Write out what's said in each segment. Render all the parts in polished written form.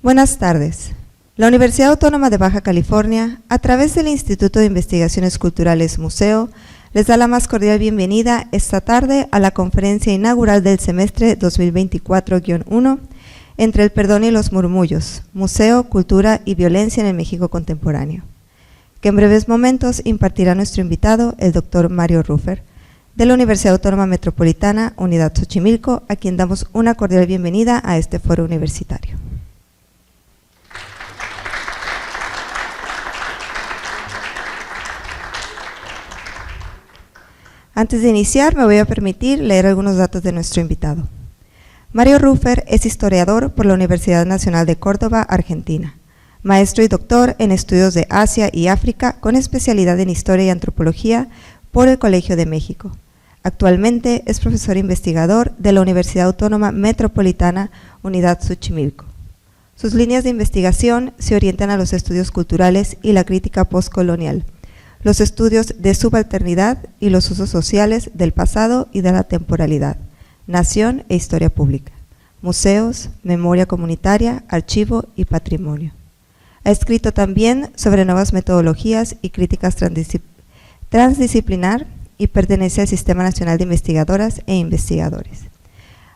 Buenas tardes. La Universidad Autónoma de Baja California, a través del Instituto de Investigaciones Culturales Museo, les da la más cordial bienvenida esta tarde a la conferencia inaugural del semestre 2024-1, Entre el perdón y los murmullos, Museo, Cultura y Violencia en el México Contemporáneo, que en breves momentos impartirá nuestro invitado, el doctor Mario Rufer, de la Universidad Autónoma Metropolitana, Unidad Xochimilco, a quien damos una cordial bienvenida a este foro universitario. Antes de iniciar, me voy a permitir leer algunos datos de nuestro invitado. Mario Rufer es historiador por la Universidad Nacional de Córdoba, Argentina, maestro y doctor en estudios de Asia y África con especialidad en Historia y Antropología por el Colegio de México. Actualmente es profesor investigador de la Universidad Autónoma Metropolitana, Unidad Xochimilco. Sus líneas de investigación se orientan a los estudios culturales y la crítica postcolonial, los estudios de subalternidad y los usos sociales del pasado y de la temporalidad, nación e historia pública, museos, memoria comunitaria, archivo y patrimonio. Ha escrito también sobre nuevas metodologías y críticas transdisciplinar y pertenece al Sistema Nacional de Investigadoras e Investigadores.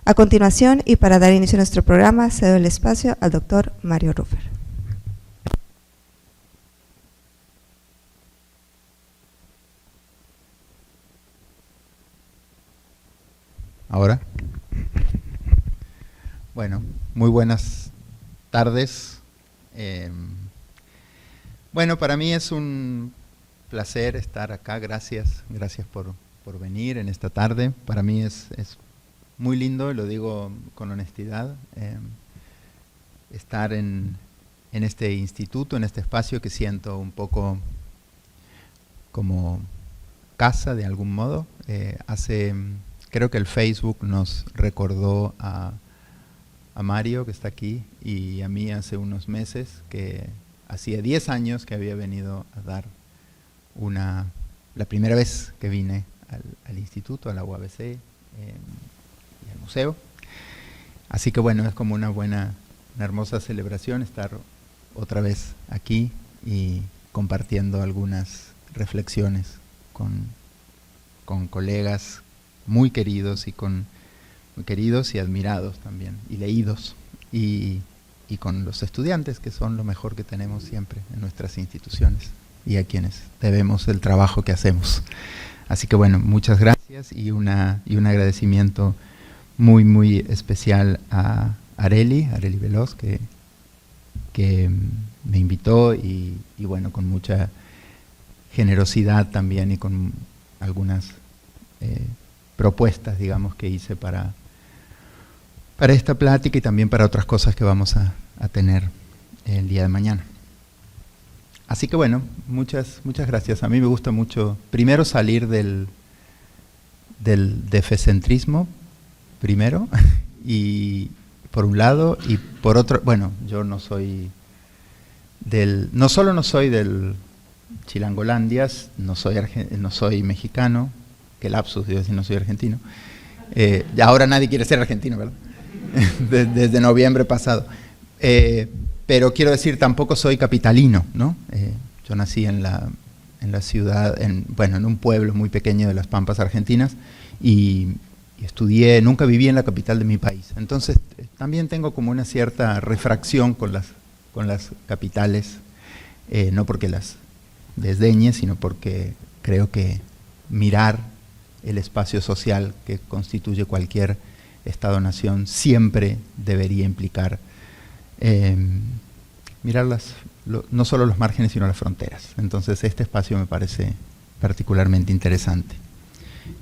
A continuación, y para dar inicio a nuestro programa, cedo el espacio al doctor Mario Rufer. Ahora. Bueno, muy buenas tardes. Bueno, para mí es un placer estar acá. Gracias por venir en esta tarde. Para mí es muy lindo, y lo digo con honestidad, estar en este instituto, en este espacio que siento un poco como casa de algún modo. Creo que el Facebook nos recordó a Mario, que está aquí, y a mí hace unos meses, que hacía 10 años que había venido a dar la primera vez que vine al instituto, a la UABC y al museo. Así que bueno, es como una hermosa celebración estar otra vez aquí y compartiendo algunas reflexiones con colegas muy queridos y admirados también, y leídos, y con los estudiantes, que son lo mejor que tenemos siempre en nuestras instituciones, y a quienes debemos el trabajo que hacemos. Así que bueno, muchas gracias, y un agradecimiento muy, muy especial a Areli Veloz, que me invitó, y bueno, con mucha generosidad también, y con algunas propuestas, digamos, que hice para esta plática, y también para otras cosas que vamos a tener el día de mañana. Así que bueno, muchas gracias. A mí me gusta mucho, primero, salir del defecentrismo, primero, y por un lado, y por otro, bueno, yo no solo no soy del Chilangolandias, no soy mexicano, que lapsus, digo, si no soy argentino. Ahora nadie quiere ser argentino, ¿verdad? Desde noviembre pasado. Pero quiero decir, tampoco soy capitalino, ¿no? Yo nací en la ciudad, en un pueblo muy pequeño de las Pampas argentinas, y estudié, nunca viví en la capital de mi país. Entonces, también tengo como una cierta refracción con las capitales, no porque las desdeñe, sino porque creo que mirar el espacio social que constituye cualquier Estado-nación siempre debería implicar mirar no solo los márgenes, sino las fronteras. Entonces este espacio me parece particularmente interesante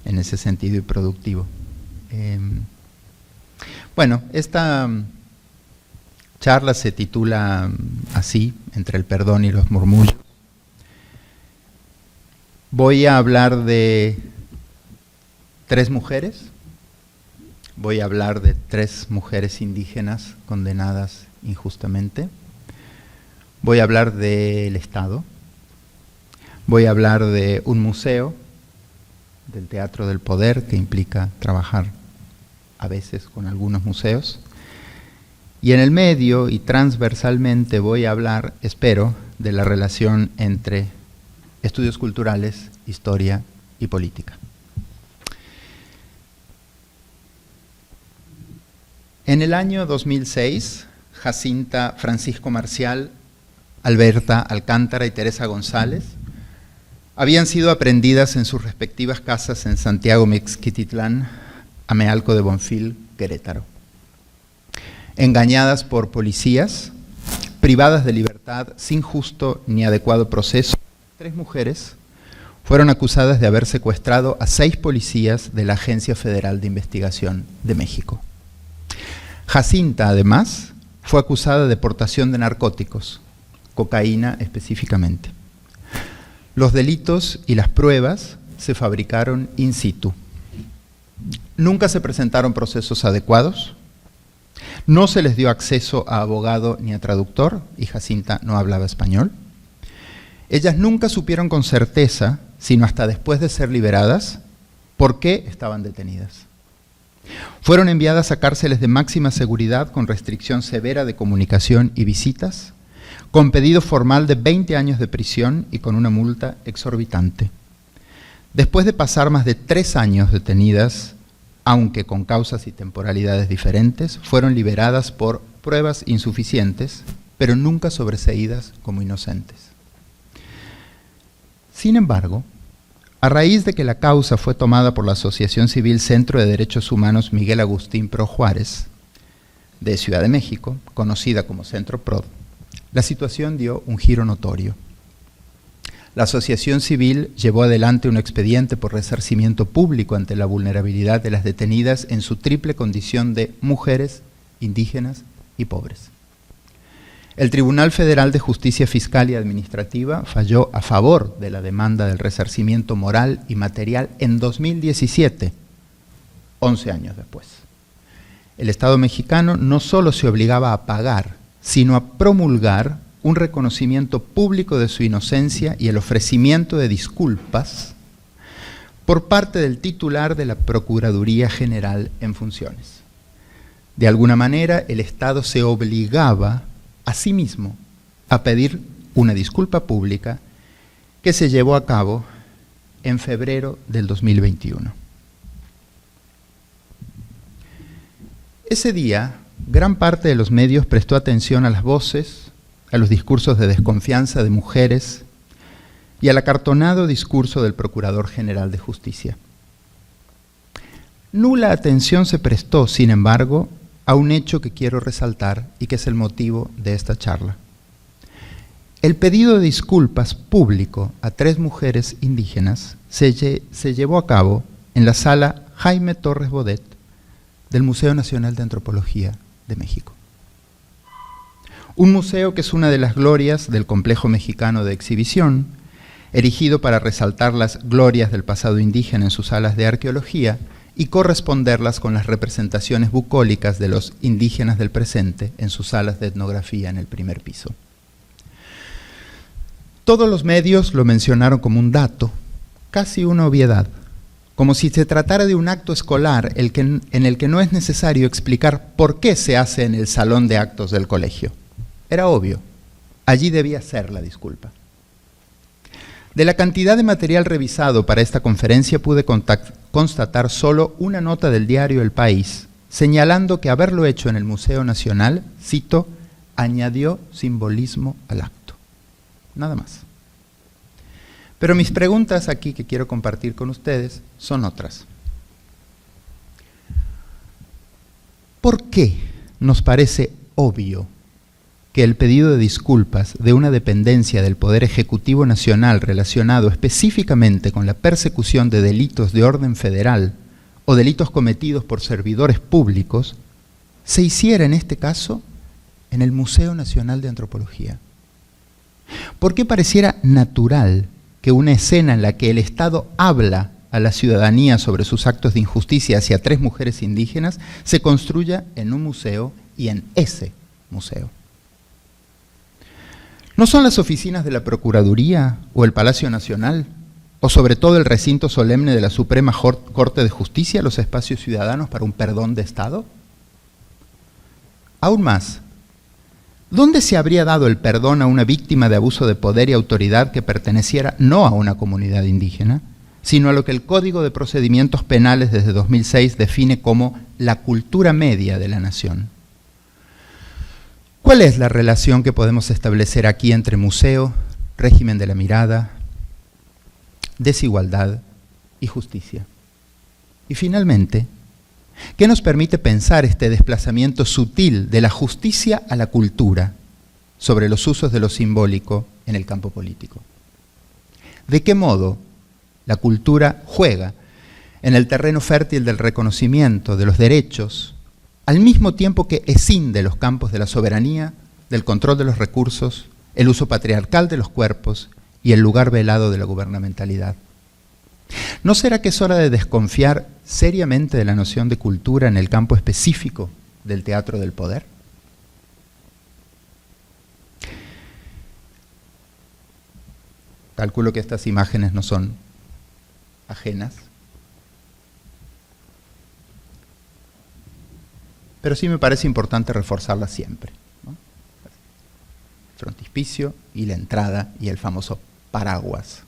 en ese sentido, y productivo. Bueno, esta charla se titula así, Entre el perdón y los murmullos. Voy a hablar de 3 mujeres. Voy a hablar de 3 mujeres indígenas condenadas injustamente. Voy a hablar del Estado. Voy a hablar de un museo, del Teatro del Poder, que implica trabajar a veces con algunos museos. Y en el medio y transversalmente voy a hablar, espero, de la relación entre estudios culturales, historia y política. En el año 2006, Jacinta Francisco Marcial, Alberta Alcántara y Teresa González habían sido aprehendidas en sus respectivas casas en Santiago Mixquititlán, Amealco de Bonfil, Querétaro. Engañadas por policías, privadas de libertad sin justo ni adecuado proceso, 3 mujeres fueron acusadas de haber secuestrado a 6 policías de la Agencia Federal de Investigación de México. Jacinta, además, fue acusada de portación de narcóticos, cocaína específicamente. Los delitos y las pruebas se fabricaron in situ. Nunca se presentaron procesos adecuados, no se les dio acceso a abogado ni a traductor, y Jacinta no hablaba español. Ellas nunca supieron con certeza, sino hasta después de ser liberadas, por qué estaban detenidas. Fueron enviadas a cárceles de máxima seguridad con restricción severa de comunicación y visitas, con pedido formal de 20 años de prisión y con una multa exorbitante. Después de pasar más de 3 años detenidas, aunque con causas y temporalidades diferentes, fueron liberadas por pruebas insuficientes, pero nunca sobreseídas como inocentes. Sin embargo, a raíz de que la causa fue tomada por la Asociación Civil Centro de Derechos Humanos Miguel Agustín Pro Juárez, de Ciudad de México, conocida como Centro PROD, la situación dio un giro notorio. La asociación civil llevó adelante un expediente por resarcimiento público ante la vulnerabilidad de las detenidas en su triple condición de mujeres, indígenas y pobres. El Tribunal Federal de Justicia Fiscal y Administrativa falló a favor de la demanda del resarcimiento moral y material en 2017, 11 años después. El Estado mexicano no solo se obligaba a pagar, sino a promulgar un reconocimiento público de su inocencia y el ofrecimiento de disculpas por parte del titular de la Procuraduría General en funciones. De alguna manera, el Estado se obligaba a sí mismo a pedir una disculpa pública que se llevó a cabo en febrero del 2021. Ese día, gran parte de los medios prestó atención a las voces, a los discursos de desconfianza de mujeres y al acartonado discurso del Procurador General de Justicia. Nula atención se prestó, sin embargo, a un hecho que quiero resaltar y que es el motivo de esta charla. El pedido de disculpas público a 3 mujeres indígenas se llevó a cabo en la sala Jaime Torres Bodet del Museo Nacional de Antropología de México. Un museo que es una de las glorias del complejo mexicano de exhibición, erigido para resaltar las glorias del pasado indígena en sus salas de arqueología y corresponderlas con las representaciones bucólicas de los indígenas del presente en sus salas de etnografía en el primer piso. Todos los medios lo mencionaron como un dato, casi una obviedad, como si se tratara de un acto escolar en el que no es necesario explicar por qué se hace en el salón de actos del colegio. Era obvio, allí debía ser la disculpa. De la cantidad de material revisado para esta conferencia pude constatar solo una nota del diario El País, señalando que haberlo hecho en el Museo Nacional, cito, añadió simbolismo al acto. Nada más. Pero mis preguntas aquí que quiero compartir con ustedes son otras. ¿Por qué nos parece obvio que el pedido de disculpas de una dependencia del Poder Ejecutivo Nacional relacionado específicamente con la persecución de delitos de orden federal o delitos cometidos por servidores públicos se hiciera en este caso en el Museo Nacional de Antropología? ¿Por qué pareciera natural que una escena en la que el Estado habla a la ciudadanía sobre sus actos de injusticia hacia 3 mujeres indígenas se construya en un museo y en ese museo? ¿No son las oficinas de la Procuraduría o el Palacio Nacional, o sobre todo el recinto solemne de la Suprema Corte de Justicia, los espacios ciudadanos para un perdón de Estado? Aún más, ¿dónde se habría dado el perdón a una víctima de abuso de poder y autoridad que perteneciera no a una comunidad indígena, sino a lo que el Código de Procedimientos Penales desde 2006 define como la cultura media de la nación? ¿Cuál es la relación que podemos establecer aquí entre museo, régimen de la mirada, desigualdad y justicia? Y finalmente, ¿qué nos permite pensar este desplazamiento sutil de la justicia a la cultura sobre los usos de lo simbólico en el campo político? ¿De qué modo la cultura juega en el terreno fértil del reconocimiento de los derechos, al mismo tiempo que escinde los campos de la soberanía, del control de los recursos, el uso patriarcal de los cuerpos y el lugar velado de la gubernamentalidad? ¿No será que es hora de desconfiar seriamente de la noción de cultura en el campo específico del teatro del poder? Calculo que estas imágenes no son ajenas, pero sí me parece importante reforzarlas siempre, ¿no? El frontispicio y la entrada y el famoso paraguas,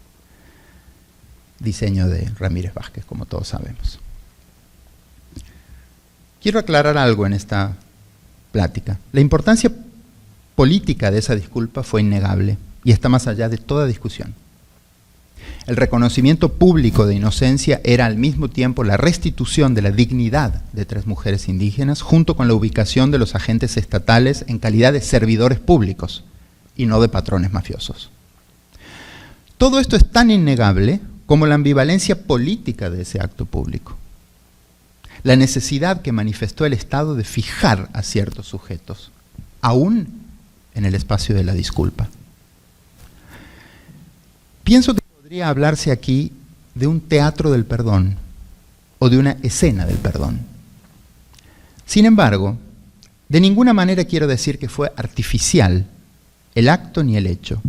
diseño de Ramírez Vázquez, como todos sabemos. Quiero aclarar algo en esta plática. La importancia política de esa disculpa fue innegable y está más allá de toda discusión. El reconocimiento público de inocencia era al mismo tiempo la restitución de la dignidad de 3 mujeres indígenas, junto con la ubicación de los agentes estatales en calidad de servidores públicos y no de patrones mafiosos. Todo esto es tan innegable como la ambivalencia política de ese acto público. La necesidad que manifestó el Estado de fijar a ciertos sujetos, aún en el espacio de la disculpa. Pienso que podría hablarse aquí de un teatro del perdón o de una escena del perdón. Sin embargo, de ninguna manera quiero decir que fue artificial el acto ni el hecho.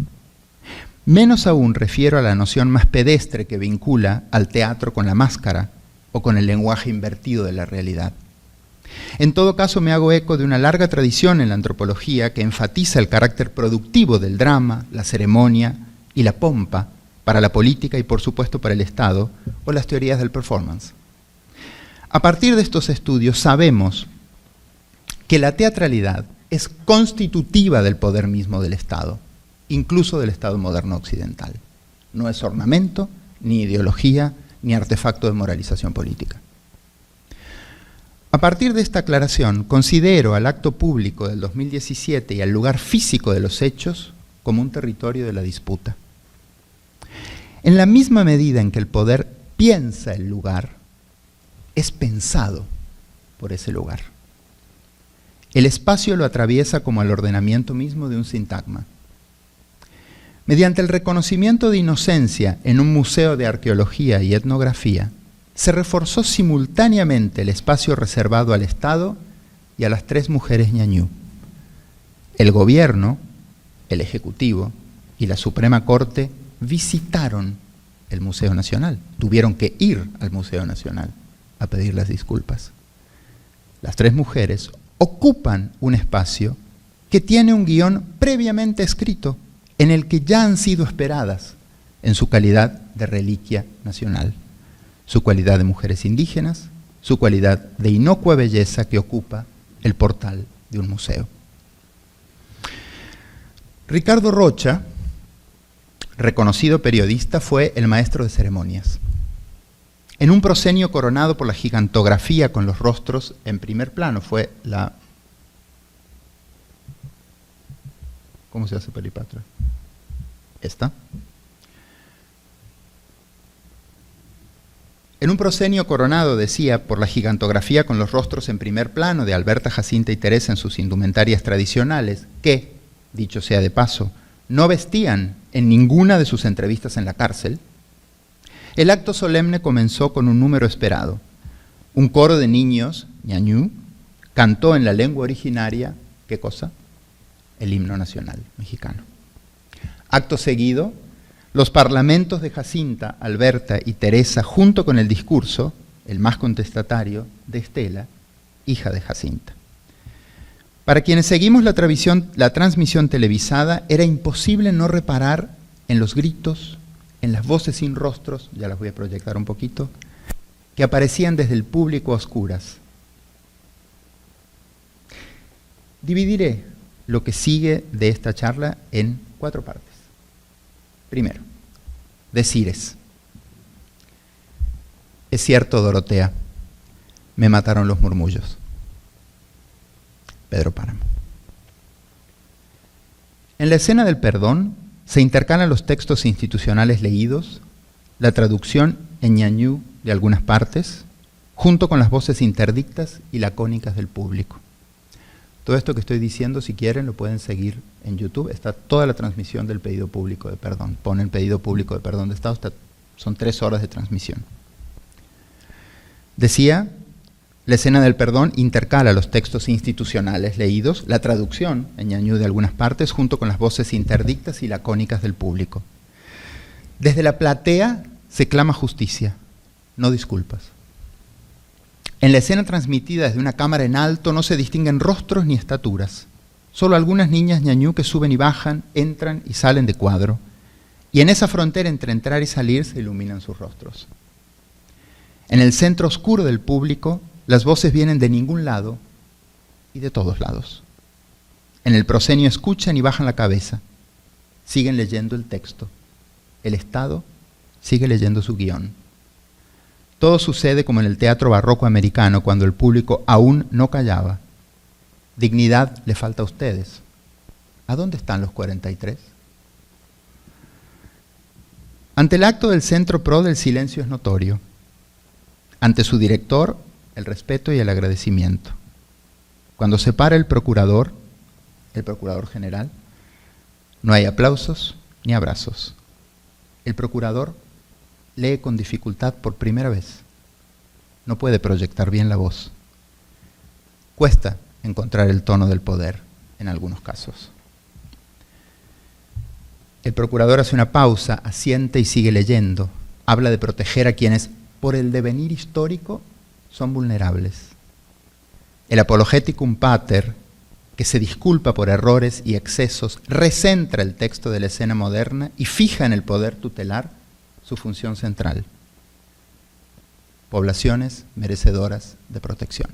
Menos aún refiero a la noción más pedestre que vincula al teatro con la máscara o con el lenguaje invertido de la realidad. En todo caso, me hago eco de una larga tradición en la antropología que enfatiza el carácter productivo del drama, la ceremonia y la pompa para la política y, por supuesto, para el Estado, o las teorías del performance. A partir de estos estudios sabemos que la teatralidad es constitutiva del poder mismo del Estado, incluso del Estado moderno occidental. No es ornamento, ni ideología, ni artefacto de moralización política. A partir de esta aclaración, considero al acto público del 2017 y al lugar físico de los hechos como un territorio de la disputa. En la misma medida en que el poder piensa el lugar, es pensado por ese lugar. El espacio lo atraviesa como el ordenamiento mismo de un sintagma. Mediante el reconocimiento de inocencia en un museo de arqueología y etnografía, se reforzó simultáneamente el espacio reservado al Estado y a las 3 mujeres ñañú. El gobierno, el Ejecutivo y la Suprema Corte visitaron el Museo Nacional, tuvieron que ir al Museo Nacional a pedir las disculpas. Las 3 mujeres ocupan un espacio que tiene un guión previamente escrito en el que ya han sido esperadas en su calidad de reliquia nacional, su cualidad de mujeres indígenas, su cualidad de inocua belleza que ocupa el portal de un museo. Ricardo Rocha, reconocido periodista, fue el maestro de ceremonias. En un proscenio coronado por la gigantografía con los rostros en primer plano, fue la... ¿Cómo se hace Pelipatra? ¿Esta? En un proscenio coronado, decía, por la gigantografía con los rostros en primer plano de Alberta, Jacinta y Teresa en sus indumentarias tradicionales, que, dicho sea de paso, no vestían en ninguna de sus entrevistas en la cárcel, el acto solemne comenzó con un número esperado. Un coro de niños, ñañú, cantó en la lengua originaria, ¿qué cosa? El himno nacional mexicano. Acto seguido, los parlamentos de Jacinta, Alberta y Teresa, junto con el discurso, el más contestatario, de Estela, hija de Jacinta. Para quienes seguimos la transmisión televisada, era imposible no reparar en los gritos, en las voces sin rostros, ya las voy a proyectar un poquito, que aparecían desde el público a oscuras. Dividiré lo que sigue de esta charla en 4 partes. Primero, decires. Es cierto, Dorotea, me mataron los murmullos. Pedro Páramo. En la escena del perdón se intercalan los textos institucionales leídos, la traducción en ñañú de algunas partes, junto con las voces interdictas y lacónicas del público. Todo esto que estoy diciendo, si quieren, lo pueden seguir en YouTube. Está toda la transmisión del pedido público de perdón. Ponen pedido público de perdón de Estado, son 3 horas de transmisión. Decía, la escena del perdón intercala los textos institucionales leídos, la traducción en ñañú de algunas partes, junto con las voces interdictas y lacónicas del público. Desde la platea se clama justicia, no disculpas. En la escena transmitida desde una cámara en alto no se distinguen rostros ni estaturas, solo algunas niñas ñañú que suben y bajan, entran y salen de cuadro, y en esa frontera entre entrar y salir se iluminan sus rostros. En el centro oscuro del público, las voces vienen de ningún lado y de todos lados. En el proscenio escuchan y bajan la cabeza, siguen leyendo el texto. El Estado sigue leyendo su guión. Todo sucede como en el teatro barroco americano, cuando el público aún no callaba. Dignidad le falta a ustedes. ¿A dónde están los 43? Ante el acto del Centro Pro del silencio es notorio. Ante su director, el respeto y el agradecimiento. Cuando se para el procurador general, no hay aplausos ni abrazos. El procurador lee con dificultad por primera vez. No puede proyectar bien la voz. Cuesta encontrar el tono del poder en algunos casos. El procurador hace una pausa, asiente y sigue leyendo. Habla de proteger a quienes, por el devenir histórico, son vulnerables. El apologeticum pater, que se disculpa por errores y excesos, recentra el texto de la escena moderna y fija en el poder tutelar su función central. Poblaciones merecedoras de protección.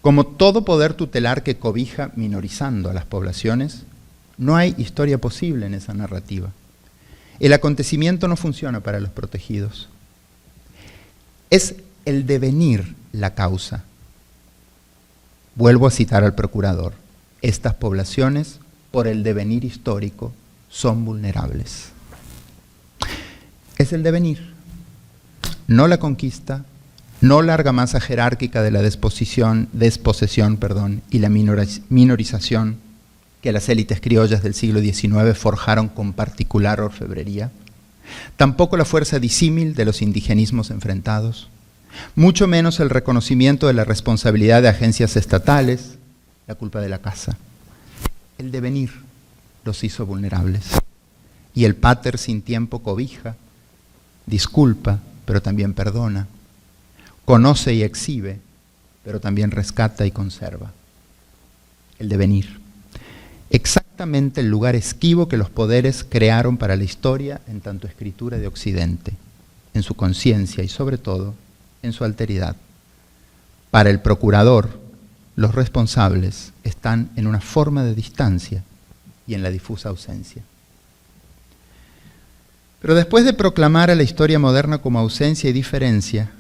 Como todo poder tutelar que cobija minorizando a las poblaciones, no hay historia posible en esa narrativa. El acontecimiento no funciona para los protegidos. Es el devenir la causa. Vuelvo a citar al procurador. Estas poblaciones, por el devenir histórico, son vulnerables. Es el devenir, no la conquista, no la argamasa jerárquica de la desposesión, y la minorización que las élites criollas del siglo XIX forjaron con particular orfebrería, tampoco la fuerza disímil de los indigenismos enfrentados, mucho menos el reconocimiento de la responsabilidad de agencias estatales, la culpa de la casa. El devenir los hizo vulnerables. Y el pater sin tiempo cobija, disculpa, pero también perdona, conoce y exhibe, pero también rescata y conserva. El devenir. Exactamente el lugar esquivo que los poderes crearon para la historia en tanto escritura de Occidente, en su conciencia y sobre todo en su alteridad. Para el procurador, los responsables están en una forma de distancia y en la difusa ausencia. Pero después de proclamar a la historia moderna como ausencia y diferencia,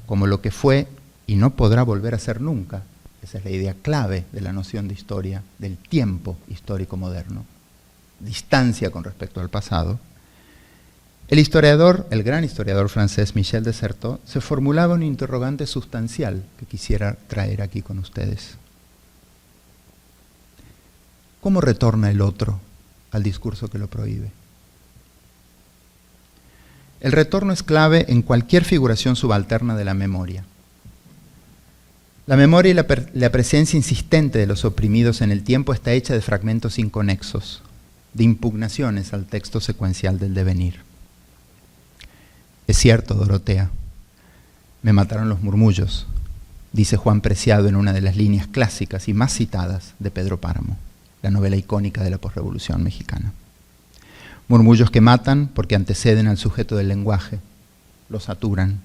como lo que fue y no podrá volver a ser nunca, esa es la idea clave de la noción de historia, del tiempo histórico moderno, distancia con respecto al pasado, el gran historiador francés Michel de Certeau, se formulaba un interrogante sustancial que quisiera traer aquí con ustedes. ¿Cómo retorna el otro al discurso que lo prohíbe? El retorno es clave en cualquier figuración subalterna de la memoria. La memoria y la presencia insistente de los oprimidos en el tiempo está hecha de fragmentos inconexos, de impugnaciones al texto secuencial del devenir. Es cierto, Dorotea, me mataron los murmullos, dice Juan Preciado en una de las líneas clásicas y más citadas de Pedro Páramo, la novela icónica de la posrevolución mexicana. Murmullos que matan porque anteceden al sujeto del lenguaje, lo saturan.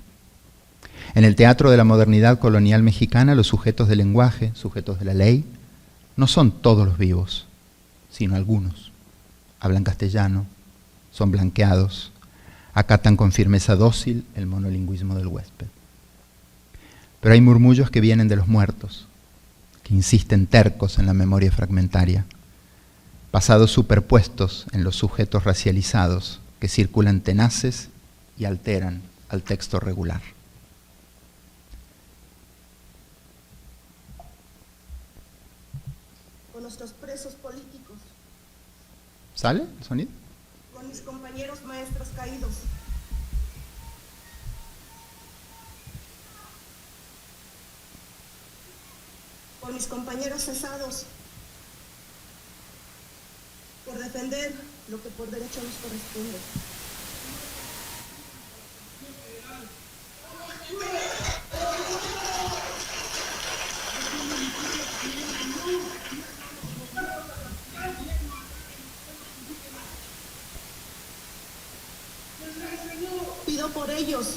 En el teatro de la modernidad colonial mexicana, los sujetos del lenguaje, sujetos de la ley, no son todos los vivos, sino algunos. Hablan castellano, son blanqueados, acatan con firmeza dócil el monolingüismo del huésped. Pero hay murmullos que vienen de los muertos, que insisten tercos en la memoria fragmentaria, pasados superpuestos en los sujetos racializados que circulan tenaces y alteran al texto regular. Con nuestros presos políticos. ¿Sale el sonido? Con mis compañeros maestros caídos. Por mis compañeros cesados. Por defender lo que por derecho nos corresponde. Pido por ellos,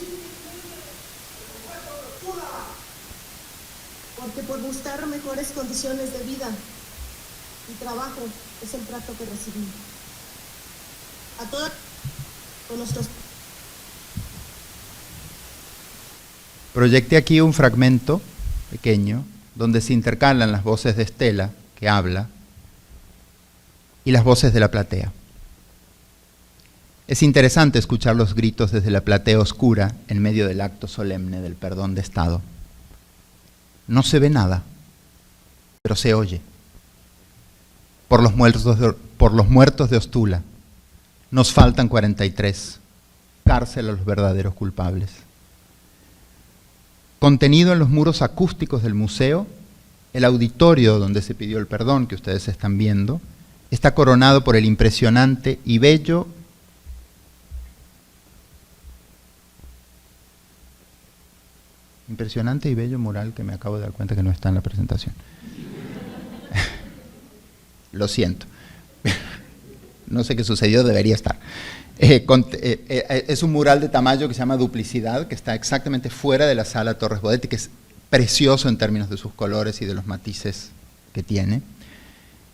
porque por buscar mejores condiciones de vida y trabajo es el trato que recibí. A todas con nuestros... Proyecté aquí un fragmento pequeño donde se intercalan las voces de Estela, que habla, y las voces de la platea. Es interesante escuchar los gritos desde la platea oscura en medio del acto solemne del perdón de Estado. No se ve nada, pero se oye. Por los muertos de Ostula, nos faltan 43, cárcel a los verdaderos culpables. Contenido en los muros acústicos del museo, el auditorio donde se pidió el perdón, que ustedes están viendo, está coronado por el impresionante y bello mural que me acabo de dar cuenta que no está en la presentación. Lo siento. No sé qué sucedió, debería estar. Es un mural de Tamayo que se llama Duplicidad, que está exactamente fuera de la sala Torres Bodet, que es precioso en términos de sus colores y de los matices que tiene,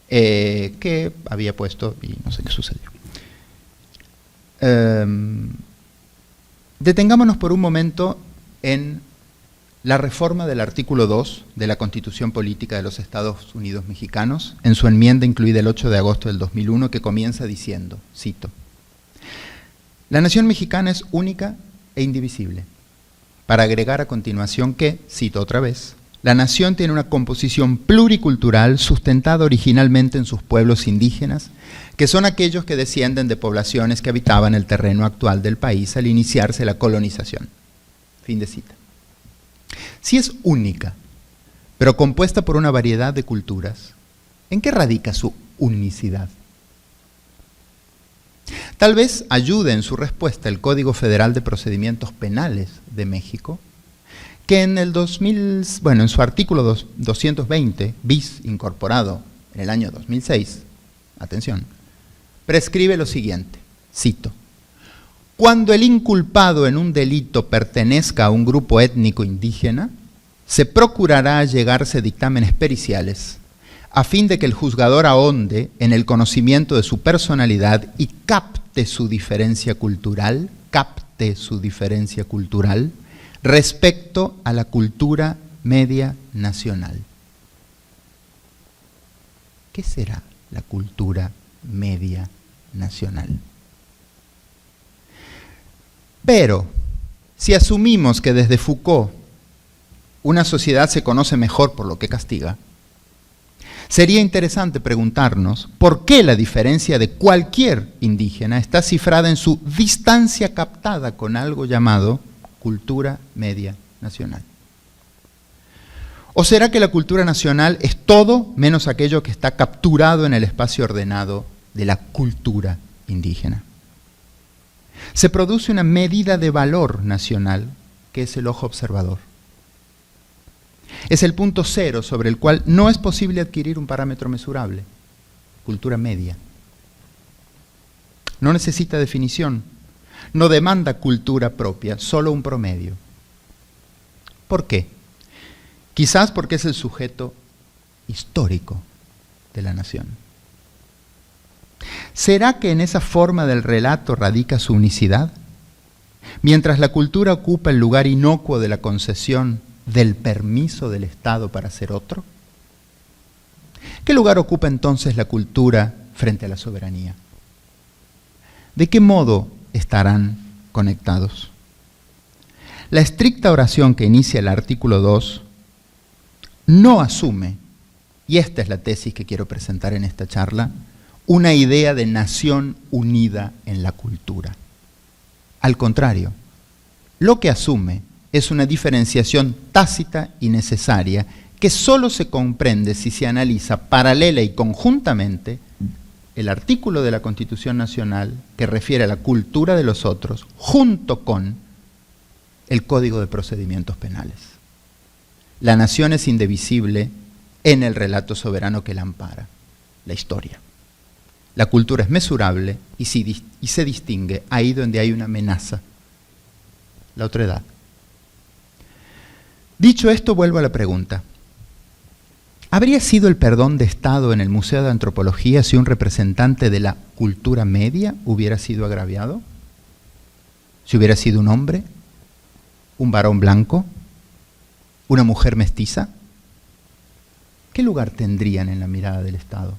que había puesto y no sé qué sucedió. Detengámonos por un momento en la reforma del artículo 2 de la Constitución Política de los Estados Unidos Mexicanos, en su enmienda incluida el 8 de agosto del 2001, que comienza diciendo, cito, «La nación mexicana es única e indivisible», para agregar a continuación que, cito otra vez, «la nación tiene una composición pluricultural sustentada originalmente en sus pueblos indígenas, que son aquellos que descienden de poblaciones que habitaban el terreno actual del país al iniciarse la colonización». Fin de cita. Si es única, pero compuesta por una variedad de culturas, ¿en qué radica su unicidad? Tal vez ayude en su respuesta el Código Federal de Procedimientos Penales de México, que en su artículo 220, bis incorporado en el año 2006, atención, prescribe lo siguiente, cito, «Cuando el inculpado en un delito pertenezca a un grupo étnico indígena, se procurará llegarse dictámenes periciales a fin de que el juzgador ahonde en el conocimiento de su personalidad y capte su diferencia cultural respecto a la cultura media nacional». ¿Qué será la cultura media nacional? Pero, si asumimos que desde Foucault una sociedad se conoce mejor por lo que castiga, sería interesante preguntarnos por qué la diferencia de cualquier indígena está cifrada en su distancia captada con algo llamado cultura media nacional. ¿O será que la cultura nacional es todo menos aquello que está capturado en el espacio ordenado de la cultura indígena? Se produce una medida de valor nacional que es el ojo observador. Es el punto cero sobre el cual no es posible adquirir un parámetro mesurable. Cultura media. No necesita definición. No demanda cultura propia, solo un promedio. ¿Por qué? Quizás porque es el sujeto histórico de la nación. ¿Será que en esa forma del relato radica su unicidad? Mientras la cultura ocupa el lugar inocuo de la concesión del permiso del Estado para ser otro. ¿Qué lugar ocupa entonces la cultura frente a la soberanía? ¿De qué modo estarán conectados? La estricta oración que inicia el artículo 2 no asume, y esta es la tesis que quiero presentar en esta charla, una idea de nación unida en la cultura. Al contrario, lo que asume es una diferenciación tácita y necesaria que solo se comprende si se analiza paralela y conjuntamente el artículo de la Constitución Nacional que refiere a la cultura de los otros junto con el Código de Procedimientos Penales. La nación es indivisible en el relato soberano que la ampara, la historia. La cultura es mesurable y se distingue ahí donde hay una amenaza, la otredad. Dicho esto, vuelvo a la pregunta. ¿Habría sido el perdón de Estado en el Museo de Antropología si un representante de la cultura media hubiera sido agraviado? ¿Si hubiera sido un hombre? ¿Un varón blanco? ¿Una mujer mestiza? ¿Qué lugar tendrían en la mirada del Estado?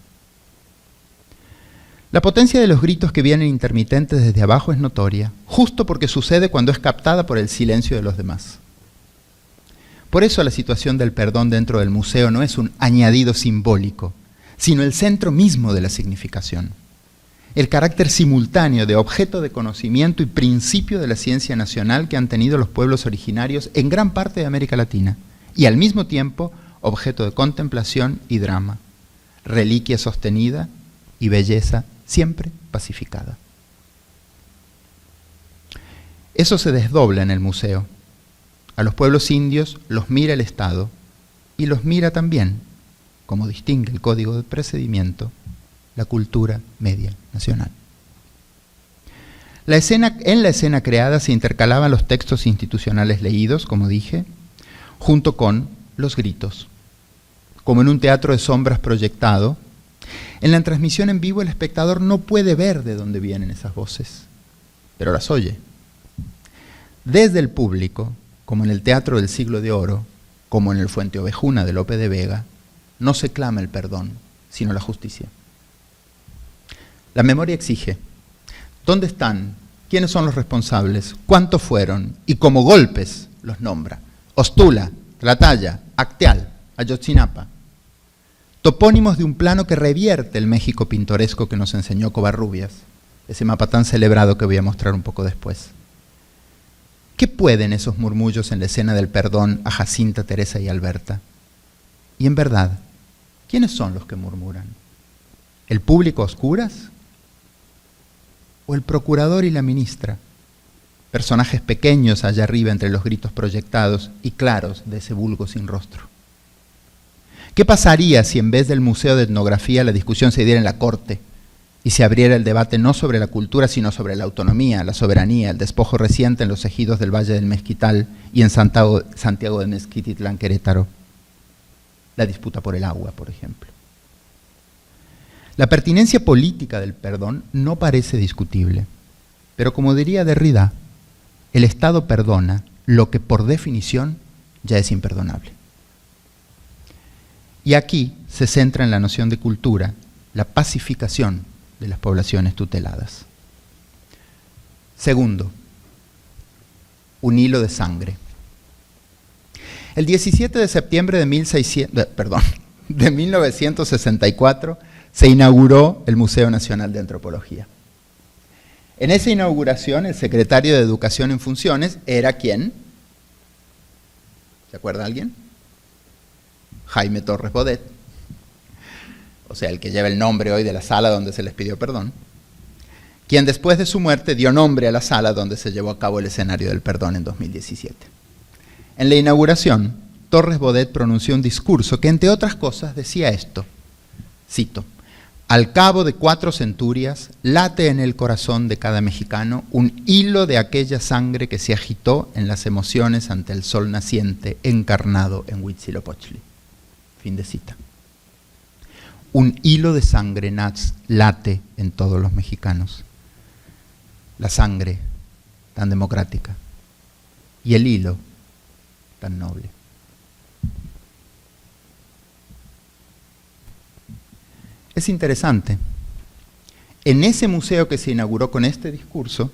La potencia de los gritos que vienen intermitentes desde abajo es notoria, justo porque sucede cuando es captada por el silencio de los demás. Por eso la situación del perdón dentro del museo no es un añadido simbólico, sino el centro mismo de la significación. El carácter simultáneo de objeto de conocimiento y principio de la ciencia nacional que han tenido los pueblos originarios en gran parte de América Latina, y al mismo tiempo objeto de contemplación y drama, reliquia sostenida y belleza siempre pacificada. Eso se desdobla en el museo. A los pueblos indios los mira el Estado y los mira también, como distingue el Código de Procedimiento, la cultura media nacional. En la escena creada se intercalaban los textos institucionales leídos, como dije, junto con los gritos. Como en un teatro de sombras proyectado, en la transmisión en vivo el espectador no puede ver de dónde vienen esas voces, pero las oye. Desde el público, como en el Teatro del Siglo de Oro, como en el Fuente Ovejuna de Lope de Vega, no se clama el perdón, sino la justicia. La memoria exige. ¿Dónde están? ¿Quiénes son los responsables? ¿Cuántos fueron? Y como golpes los nombra. Ostula, Tlatalla, Acteal, Ayotzinapa. Topónimos de un plano que revierte el México pintoresco que nos enseñó Covarrubias, ese mapa tan celebrado que voy a mostrar un poco después. ¿Qué pueden esos murmullos en la escena del perdón a Jacinta, Teresa y Alberta? Y en verdad, ¿quiénes son los que murmuran? ¿El público a oscuras? ¿O el procurador y la ministra? Personajes pequeños allá arriba entre los gritos proyectados y claros de ese vulgo sin rostro. ¿Qué pasaría si en vez del Museo de Etnografía la discusión se diera en la Corte y se abriera el debate no sobre la cultura sino sobre la autonomía, la soberanía, el despojo reciente en los ejidos del Valle del Mezquital y en Santiago de Mezquititlán, Querétaro? La disputa por el agua, por ejemplo. La pertinencia política del perdón no parece discutible, pero como diría Derrida, el Estado perdona lo que por definición ya es imperdonable. Y aquí se centra en la noción de cultura, la pacificación de las poblaciones tuteladas. Segundo, un hilo de sangre. El 17 de septiembre de 1964 se inauguró el Museo Nacional de Antropología. En esa inauguración, el secretario de Educación en funciones era ¿quién? ¿Se acuerda alguien? Jaime Torres Bodet, o sea, el que lleva el nombre hoy de la sala donde se les pidió perdón, quien después de su muerte dio nombre a la sala donde se llevó a cabo el escenario del perdón en 2017. En la inauguración, Torres Bodet pronunció un discurso que, entre otras cosas, decía esto, cito, «Al cabo de 4 centurias, late en el corazón de cada mexicano un hilo de aquella sangre que se agitó en las emociones ante el sol naciente encarnado en Huitzilopochtli». Fin de cita. Un hilo de sangre late en todos los mexicanos. La sangre tan democrática y el hilo tan noble. Es interesante, en ese museo que se inauguró con este discurso,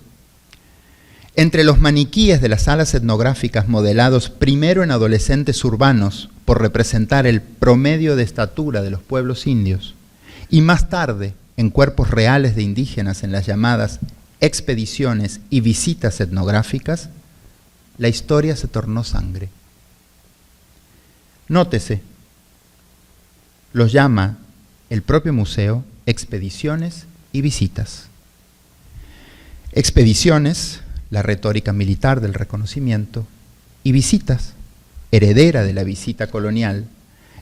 entre los maniquíes de las salas etnográficas modelados primero en adolescentes urbanos por representar el promedio de estatura de los pueblos indios y más tarde en cuerpos reales de indígenas en las llamadas expediciones y visitas etnográficas, la historia se tornó sangre. Nótese, los llama el propio museo expediciones y visitas. Expediciones, la retórica militar del reconocimiento, y visitas, heredera de la visita colonial,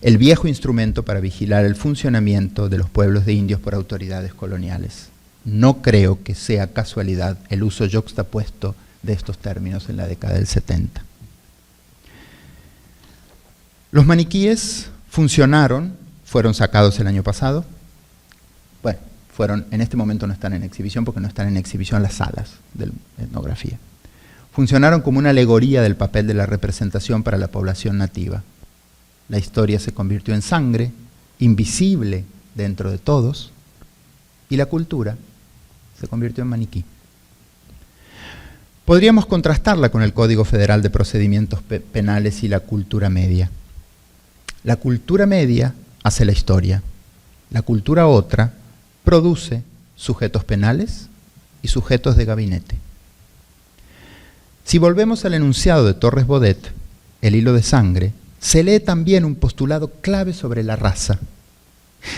el viejo instrumento para vigilar el funcionamiento de los pueblos de indios por autoridades coloniales. No creo que sea casualidad el uso yuxtapuesto de estos términos en la década del 70. Los maniquíes funcionaron, fueron sacados el año pasado. Bueno, en este momento no están en exhibición porque no están en exhibición las salas de etnografía. Funcionaron como una alegoría del papel de la representación para la población nativa. La historia se convirtió en sangre, invisible dentro de todos, y la cultura se convirtió en maniquí. Podríamos contrastarla con el Código Federal de Procedimientos Penales y la cultura media. La cultura media hace la historia. La cultura otra produce sujetos penales y sujetos de gabinete. Si volvemos al enunciado de Torres Bodet, el hilo de sangre, se lee también un postulado clave sobre la raza.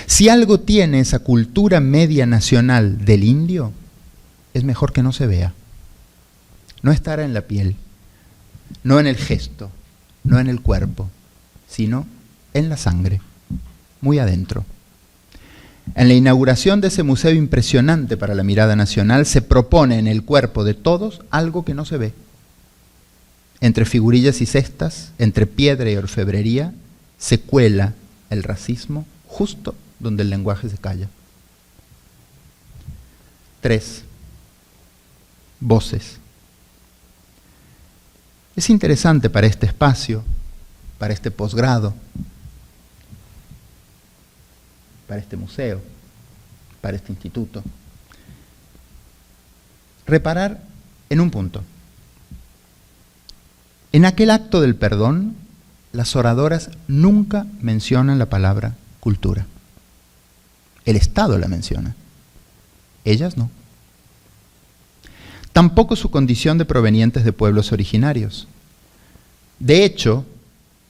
Si algo tiene esa cultura media nacional del indio, es mejor que no se vea. No estará en la piel, no en el gesto, no en el cuerpo, sino en la sangre, muy adentro. En la inauguración de ese museo impresionante para la mirada nacional se propone en el cuerpo de todos algo que no se ve. Entre figurillas y cestas, entre piedra y orfebrería, se cuela el racismo justo donde el lenguaje se calla. 3. Voces. Es interesante para este espacio, para este posgrado, para este museo, para este instituto, reparar en un punto. En aquel acto del perdón, las oradoras nunca mencionan la palabra cultura. El Estado la menciona, ellas no. Tampoco su condición de provenientes de pueblos originarios. De hecho,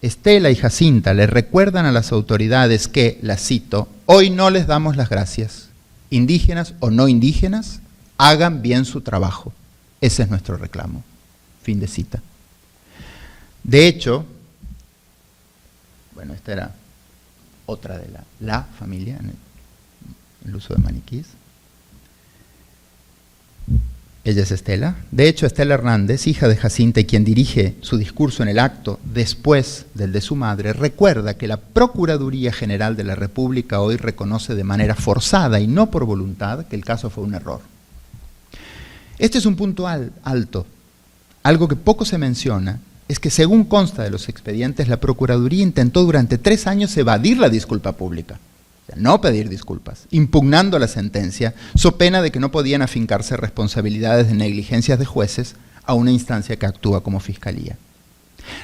Estela y Jacinta le recuerdan a las autoridades que, la cito, hoy no les damos las gracias. Indígenas o no indígenas, hagan bien su trabajo. Ese es nuestro reclamo. Fin de cita. De hecho, bueno, esta era otra de la familia en el uso de maniquíes. Ella es Estela. De hecho, Estela Hernández, hija de Jacinta y quien dirige su discurso en el acto después del de su madre, recuerda que la Procuraduría General de la República hoy reconoce de manera forzada y no por voluntad que el caso fue un error. Este es un punto alto. Algo que poco se menciona es que, según consta de los expedientes, la Procuraduría intentó durante 3 años evadir la disculpa pública. No pedir disculpas, impugnando la sentencia, so pena de que no podían afincarse responsabilidades de negligencias de jueces a una instancia que actúa como fiscalía.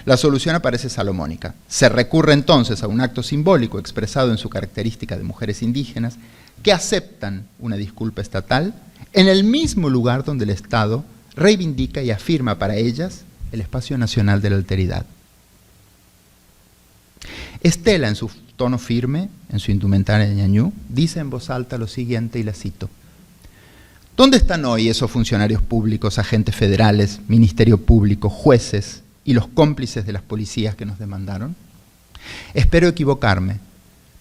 La solución aparece salomónica. Se recurre entonces a un acto simbólico expresado en su característica de mujeres indígenas que aceptan una disculpa estatal en el mismo lugar donde el Estado reivindica y afirma para ellas el espacio nacional de la alteridad. Estela, en su tono firme, en su indumentaria de ñañú, dice en voz alta lo siguiente, y la cito. ¿Dónde están hoy esos funcionarios públicos, agentes federales, ministerio público, jueces y los cómplices de las policías que nos demandaron? Espero equivocarme,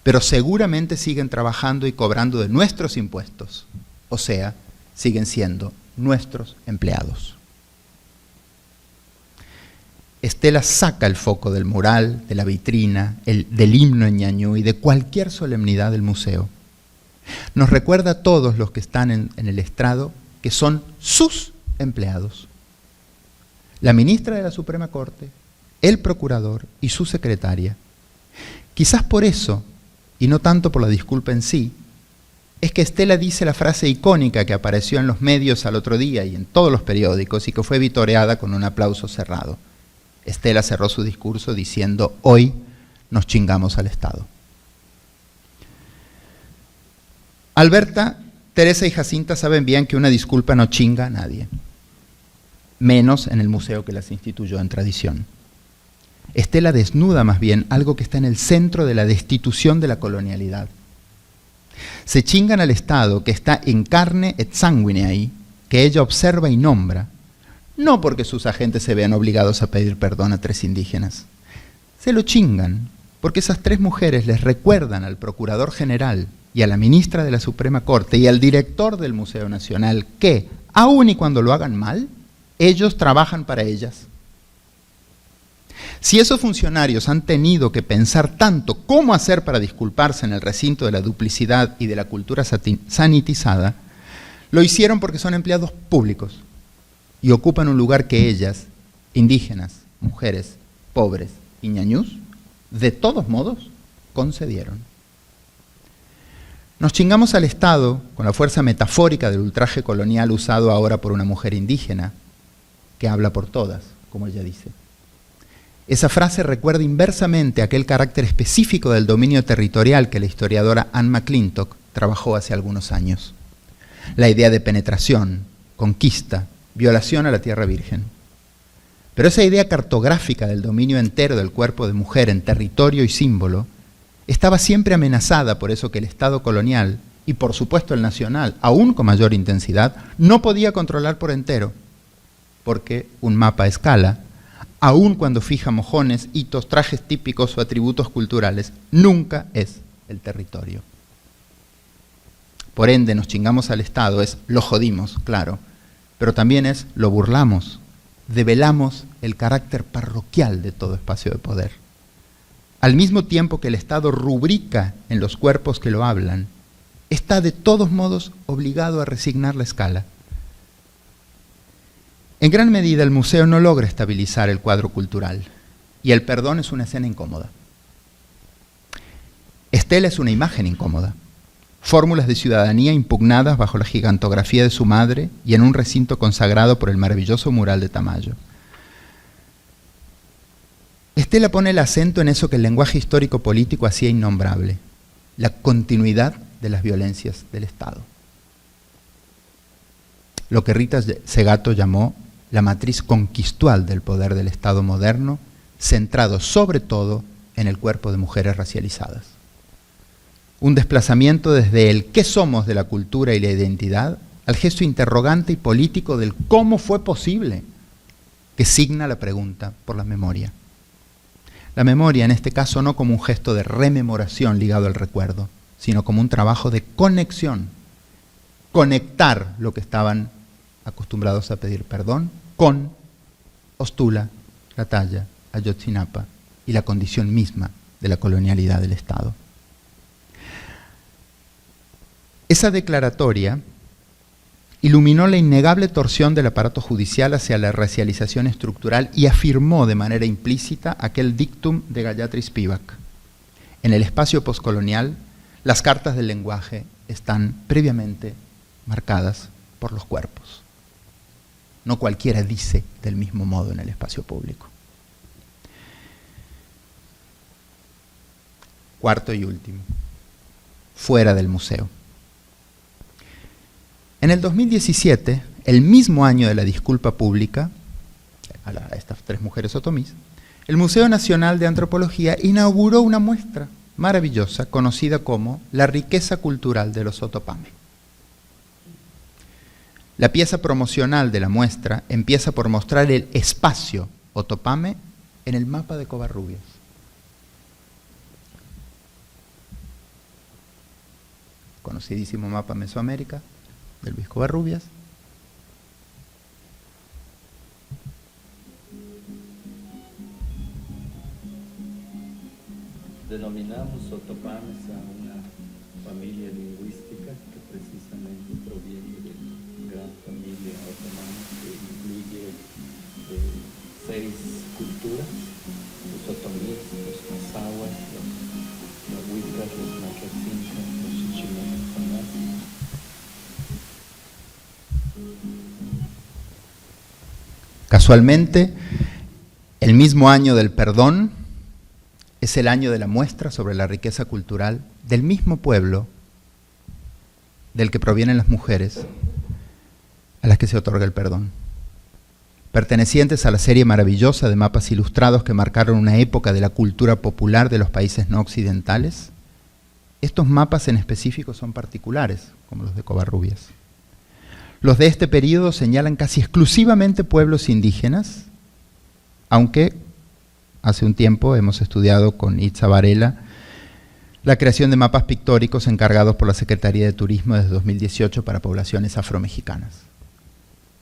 pero seguramente siguen trabajando y cobrando de nuestros impuestos, o sea, siguen siendo nuestros empleados. Estela saca el foco del mural, de la vitrina, del himno en ñañú y de cualquier solemnidad del museo. Nos recuerda a todos los que están en el estrado que son sus empleados. La ministra de la Suprema Corte, el procurador y su secretaria. Quizás por eso, y no tanto por la disculpa en sí, es que Estela dice la frase icónica que apareció en los medios al otro día y en todos los periódicos y que fue vitoreada con un aplauso cerrado. Estela cerró su discurso diciendo: hoy nos chingamos al Estado. Alberta, Teresa y Jacinta saben bien que una disculpa no chinga a nadie, menos en el museo que las instituyó en tradición. Estela desnuda más bien algo que está en el centro de la destitución de la colonialidad. Se chingan al Estado que está en carne et sanguine ahí, que ella observa y nombra, no porque sus agentes se vean obligados a pedir perdón a 3 indígenas. Se lo chingan porque esas 3 mujeres les recuerdan al Procurador General y a la Ministra de la Suprema Corte y al director del Museo Nacional que, aun y cuando lo hagan mal, ellos trabajan para ellas. Si esos funcionarios han tenido que pensar tanto cómo hacer para disculparse en el recinto de la duplicidad y de la cultura sanitizada, lo hicieron porque son empleados públicos y ocupan un lugar que ellas, indígenas, mujeres, pobres y ñañús, de todos modos, concedieron. Nos chingamos al Estado con la fuerza metafórica del ultraje colonial usado ahora por una mujer indígena, que habla por todas, como ella dice. Esa frase recuerda inversamente aquel carácter específico del dominio territorial que la historiadora Anne McClintock trabajó hace algunos años. La idea de penetración, conquista, violación a la tierra virgen. Pero esa idea cartográfica del dominio entero del cuerpo de mujer en territorio y símbolo estaba siempre amenazada por eso que el Estado colonial, y por supuesto el nacional, aún con mayor intensidad, no podía controlar por entero, porque un mapa a escala, aun cuando fija mojones, hitos, trajes típicos o atributos culturales, nunca es el territorio. Por ende, nos chingamos al Estado, es lo jodimos, claro, pero también es lo burlamos, develamos el carácter parroquial de todo espacio de poder. Al mismo tiempo que el Estado rubrica en los cuerpos que lo hablan, está de todos modos obligado a resignar la escala. En gran medida el museo no logra estabilizar el cuadro cultural y el perdón es una escena incómoda. Estela es una imagen incómoda. Fórmulas de ciudadanía impugnadas bajo la gigantografía de su madre y en un recinto consagrado por el maravilloso mural de Tamayo. Estela pone el acento en eso que el lenguaje histórico-político hacía innombrable, la continuidad de las violencias del Estado. Lo que Rita Segato llamó la matriz conquistual del poder del Estado moderno, centrado sobre todo en el cuerpo de mujeres racializadas. Un desplazamiento desde el qué somos de la cultura y la identidad al gesto interrogante y político del cómo fue posible, que signa la pregunta por la memoria. La memoria, en este caso, no como un gesto de rememoración ligado al recuerdo, sino como un trabajo de conexión, conectar lo que estaban acostumbrados a pedir perdón con Ostula, la Talla, Ayotzinapa y la condición misma de la colonialidad del Estado. Esa declaratoria iluminó la innegable torsión del aparato judicial hacia la racialización estructural y afirmó de manera implícita aquel dictum de Gayatri Spivak. En el espacio poscolonial, las cartas del lenguaje están previamente marcadas por los cuerpos. No cualquiera dice del mismo modo en el espacio público. Cuarto y último, fuera del museo. En el 2017, el mismo año de la disculpa pública a estas 3 mujeres otomís, el Museo Nacional de Antropología inauguró una muestra maravillosa conocida como La riqueza cultural de los Otopame. La pieza promocional de la muestra empieza por mostrar el espacio Otopame en el mapa de Covarrubias. Conocidísimo mapa Mesoamérica de Luis Covarrubias. Denominamos Otopames a una familia lingüística que precisamente proviene de la gran familia otomana que incluye 6 culturas: los otomíes, los mazahuas, los nahuicas, los macacincas, los chichimecas. Casualmente, el mismo año del perdón es el año de la muestra sobre la riqueza cultural del mismo pueblo del que provienen las mujeres a las que se otorga el perdón. Pertenecientes a la serie maravillosa de mapas ilustrados que marcaron una época de la cultura popular de los países no occidentales, estos mapas en específico son particulares, como los de Covarrubias. Los de este periodo señalan casi exclusivamente pueblos indígenas, aunque hace un tiempo hemos estudiado con Itza Varela la creación de mapas pictóricos encargados por la Secretaría de Turismo desde 2018 para poblaciones afromexicanas.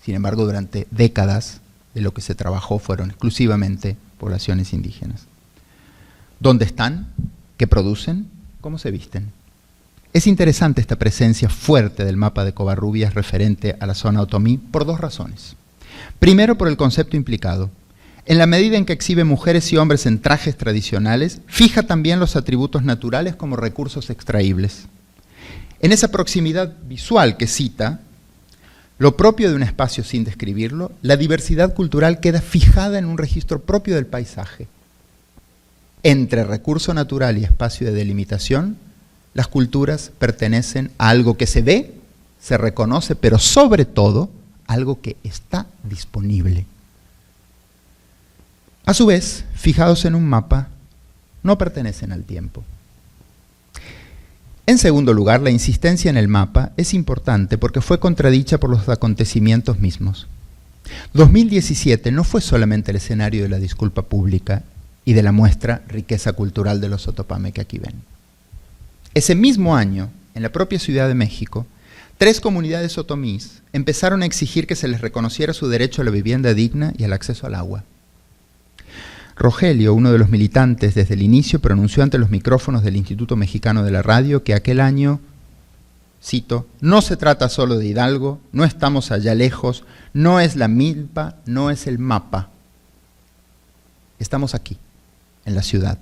Sin embargo, durante décadas de lo que se trabajó fueron exclusivamente poblaciones indígenas. ¿Dónde están? ¿Qué producen? ¿Cómo se visten? Es interesante esta presencia fuerte del mapa de Covarrubias referente a la zona otomí por 2 razones. Primero, por el concepto implicado. En la medida en que exhibe mujeres y hombres en trajes tradicionales, fija también los atributos naturales como recursos extraíbles. En esa proximidad visual que cita, lo propio de un espacio sin describirlo, la diversidad cultural queda fijada en un registro propio del paisaje. Entre recurso natural y espacio de delimitación, las culturas pertenecen a algo que se ve, se reconoce, pero sobre todo, algo que está disponible. A su vez, fijados en un mapa, no pertenecen al tiempo. En segundo lugar, la insistencia en el mapa es importante porque fue contradicha por los acontecimientos mismos. 2017 no fue solamente el escenario de la disculpa pública y de la muestra riqueza cultural de los Otopame que aquí ven. Ese mismo año, en la propia Ciudad de México, 3 comunidades otomís empezaron a exigir que se les reconociera su derecho a la vivienda digna y al acceso al agua. Rogelio, uno de los militantes desde el inicio, pronunció ante los micrófonos del Instituto Mexicano de la Radio que aquel año, cito, no se trata solo de Hidalgo, no estamos allá lejos, no es la milpa, no es el mapa. Estamos aquí, en la ciudad.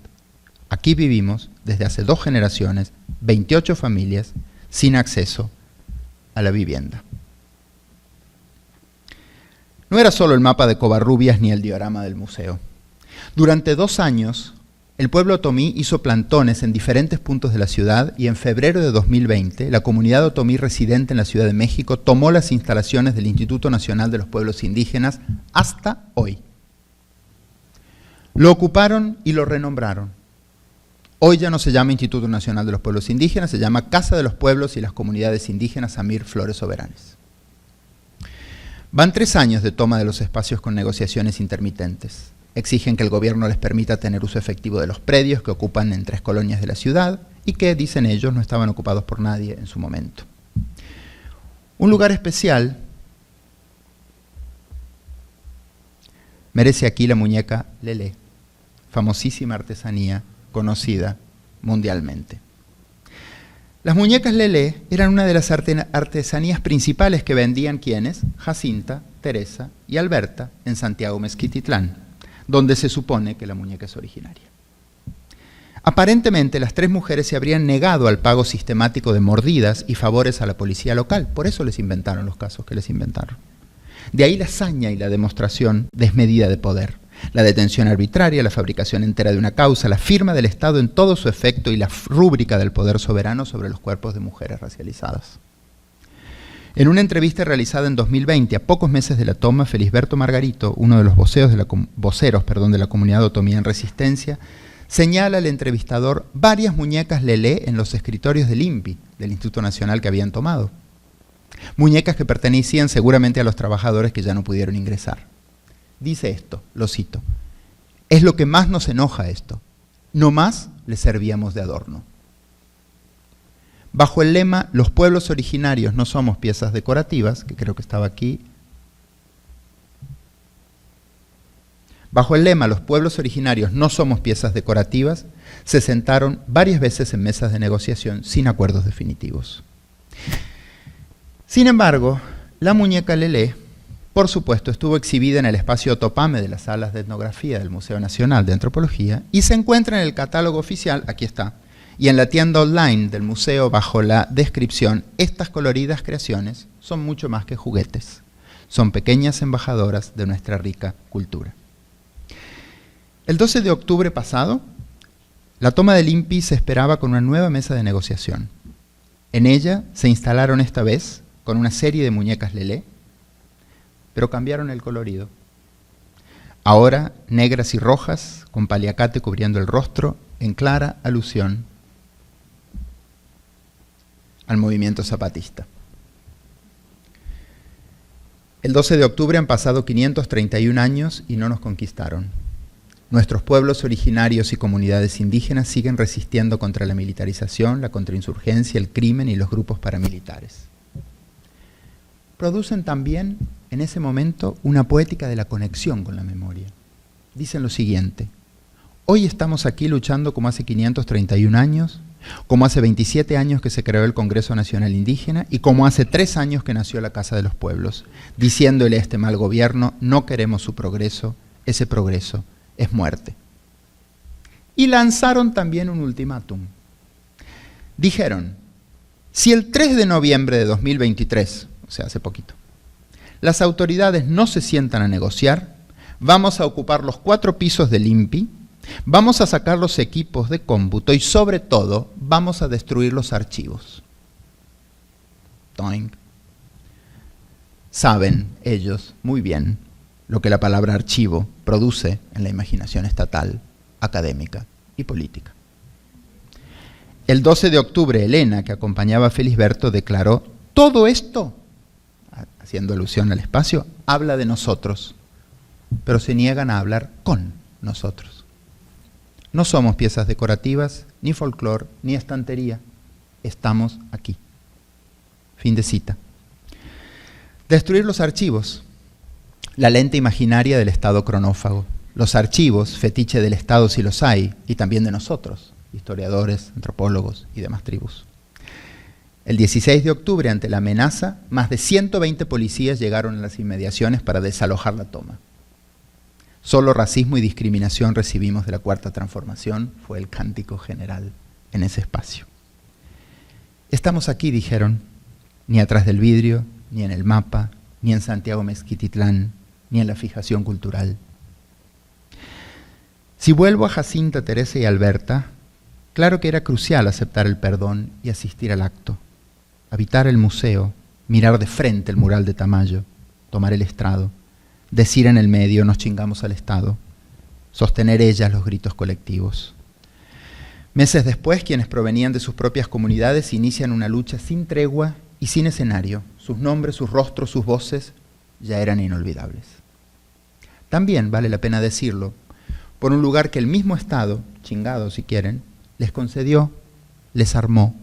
Aquí vivimos desde hace 2 generaciones, 28 familias, sin acceso a la vivienda. No era solo el mapa de Covarrubias ni el diorama del museo. Durante 2 años, el pueblo otomí hizo plantones en diferentes puntos de la ciudad y en febrero de 2020, la comunidad otomí residente en la Ciudad de México tomó las instalaciones del Instituto Nacional de los Pueblos Indígenas hasta hoy. Lo ocuparon y lo renombraron. Hoy ya no se llama Instituto Nacional de los Pueblos Indígenas, se llama Casa de los Pueblos y las Comunidades Indígenas Amir Flores Soberanes. Van 3 años de toma de los espacios con negociaciones intermitentes. Exigen que el gobierno les permita tener uso efectivo de los predios que ocupan en 3 colonias de la ciudad y que, dicen ellos, no estaban ocupados por nadie en su momento. Un lugar especial merece aquí la muñeca Lelé, famosísima artesanía conocida mundialmente. Las muñecas Lelé eran una de las artesanías principales que vendían quienes, Jacinta, Teresa y Alberta, en Santiago Mezquititlán, donde se supone que la muñeca es originaria. Aparentemente, las 3 mujeres se habrían negado al pago sistemático de mordidas y favores a la policía local, por eso les inventaron los casos que les inventaron. De ahí la hazaña y la demostración desmedida de poder, la detención arbitraria, la fabricación entera de una causa, la firma del Estado en todo su efecto y la rúbrica del poder soberano sobre los cuerpos de mujeres racializadas. En una entrevista realizada en 2020, a pocos meses de la toma, Felisberto Margarito, uno de los voceros de la comunidad otomí en resistencia, señala al entrevistador varias muñecas Lelé en los escritorios del INPI, del Instituto Nacional que habían tomado. Muñecas que pertenecían seguramente a los trabajadores que ya no pudieron ingresar. Dice esto, lo cito: es lo que más nos enoja esto, no más le servíamos de adorno. Bajo el lema "los pueblos originarios no somos piezas decorativas", que creo que estaba aquí, bajo el lema "los pueblos originarios no somos piezas decorativas", se sentaron varias veces en mesas de negociación sin acuerdos definitivos. Sin embargo, la muñeca Lelé, por supuesto, estuvo exhibida en el espacio Otopame de las salas de etnografía del Museo Nacional de Antropología y se encuentra en el catálogo oficial, aquí está, y en la tienda online del museo bajo la descripción: estas coloridas creaciones son mucho más que juguetes, son pequeñas embajadoras de nuestra rica cultura. El 12 de octubre pasado, la toma del INPI se esperaba con una nueva mesa de negociación. En ella se instalaron esta vez con una serie de muñecas Lelé, pero cambiaron el colorido. Ahora negras y rojas, con paliacate cubriendo el rostro, en clara alusión al movimiento zapatista. El 12 de octubre han pasado 531 años y no nos conquistaron. Nuestros pueblos originarios y comunidades indígenas siguen resistiendo contra la militarización, la contrainsurgencia, el crimen y los grupos paramilitares. Producen también, en ese momento, una poética de la conexión con la memoria. Dicen lo siguiente: hoy estamos aquí luchando como hace 531 años, como hace 27 años que se creó el Congreso Nacional Indígena y como hace 3 años que nació la Casa de los Pueblos, diciéndole a este mal gobierno: no queremos su progreso, ese progreso es muerte. Y lanzaron también un ultimátum. Dijeron: si el 3 de noviembre de 2023, o sea, hace poquito, las autoridades no se sientan a negociar, vamos a ocupar los 4 pisos del INPI, vamos a sacar los equipos de cómputo y, sobre todo, vamos a destruir los archivos. Toing. Saben ellos muy bien lo que la palabra archivo produce en la imaginación estatal, académica y política. El 12 de octubre, Elena, que acompañaba a Felisberto, declaró: todo esto, haciendo alusión al espacio, habla de nosotros, pero se niegan a hablar con nosotros. No somos piezas decorativas, ni folclore, ni estantería. Estamos aquí. Fin de cita. Destruir los archivos. La lente imaginaria del Estado cronófago. Los archivos, fetiche del Estado si los hay, y también de nosotros, historiadores, antropólogos y demás tribus. El 16 de octubre, ante la amenaza, más de 120 policías llegaron a las inmediaciones para desalojar la toma. Solo racismo y discriminación recibimos de la Cuarta Transformación, fue el cántico general en ese espacio. Estamos aquí, dijeron, ni atrás del vidrio, ni en el mapa, ni en Santiago Mezquititlán, ni en la fijación cultural. Si vuelvo a Jacinta, Teresa y Alberta, claro que era crucial aceptar el perdón y asistir al acto, habitar el museo, mirar de frente el mural de Tamayo, tomar el estrado, decir en el medio: nos chingamos al Estado, sostener ellas los gritos colectivos. Meses después, quienes provenían de sus propias comunidades inician una lucha sin tregua y sin escenario. Sus nombres, sus rostros, sus voces ya eran inolvidables. También, vale la pena decirlo, por un lugar que el mismo Estado, chingado si quieren, les concedió, les armó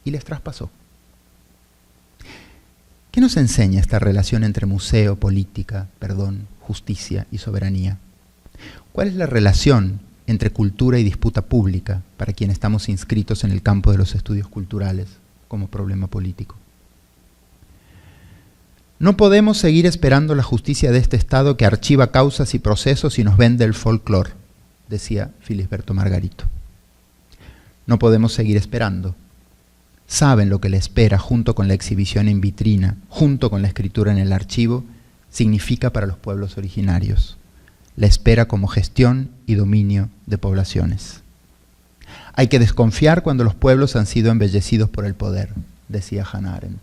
y les traspasó. ¿Qué nos enseña esta relación entre museo, política, perdón, justicia y soberanía? ¿Cuál es la relación entre cultura y disputa pública para quienes estamos inscritos en el campo de los estudios culturales como problema político? No podemos seguir esperando la justicia de este Estado que archiva causas y procesos y nos vende el folclore, decía Felisberto Margarito. No podemos seguir esperando. Saben lo que le espera junto con la exhibición en vitrina, junto con la escritura en el archivo, significa para los pueblos originarios. La espera como gestión y dominio de poblaciones. Hay que desconfiar cuando los pueblos han sido embellecidos por el poder, decía Hannah Arendt.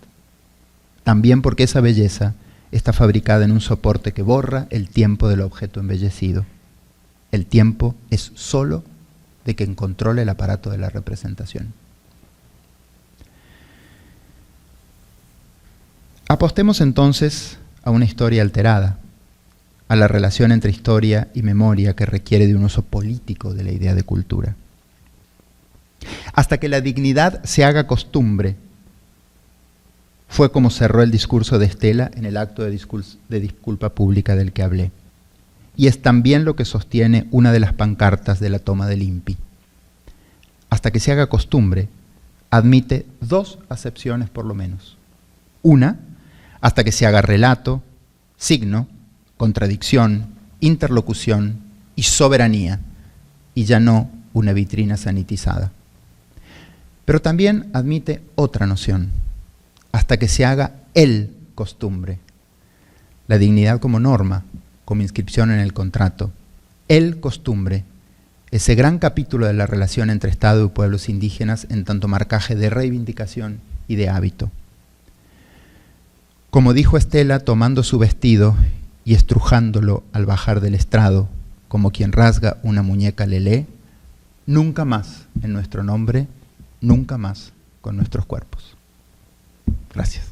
También porque esa belleza está fabricada en un soporte que borra el tiempo del objeto embellecido. El tiempo es solo de quien controla el aparato de la representación. Apostemos entonces a una historia alterada, a la relación entre historia y memoria que requiere de un uso político de la idea de cultura. Hasta que la dignidad se haga costumbre, fue como cerró el discurso de Estela en el acto de disculpa pública del que hablé. Y es también lo que sostiene una de las pancartas de la toma del INPI. Hasta que se haga costumbre, admite dos acepciones por lo menos. Una, hasta que se haga relato, signo, contradicción, interlocución y soberanía, y ya no una vitrina sanitizada. Pero también admite otra noción, hasta que se haga el costumbre, la dignidad como norma, como inscripción en el contrato, el costumbre, ese gran capítulo de la relación entre Estado y pueblos indígenas en tanto marcaje de reivindicación y de hábito. Como dijo Estela, tomando su vestido y estrujándolo al bajar del estrado, como quien rasga una muñeca lelé, nunca más en nuestro nombre, nunca más con nuestros cuerpos. Gracias.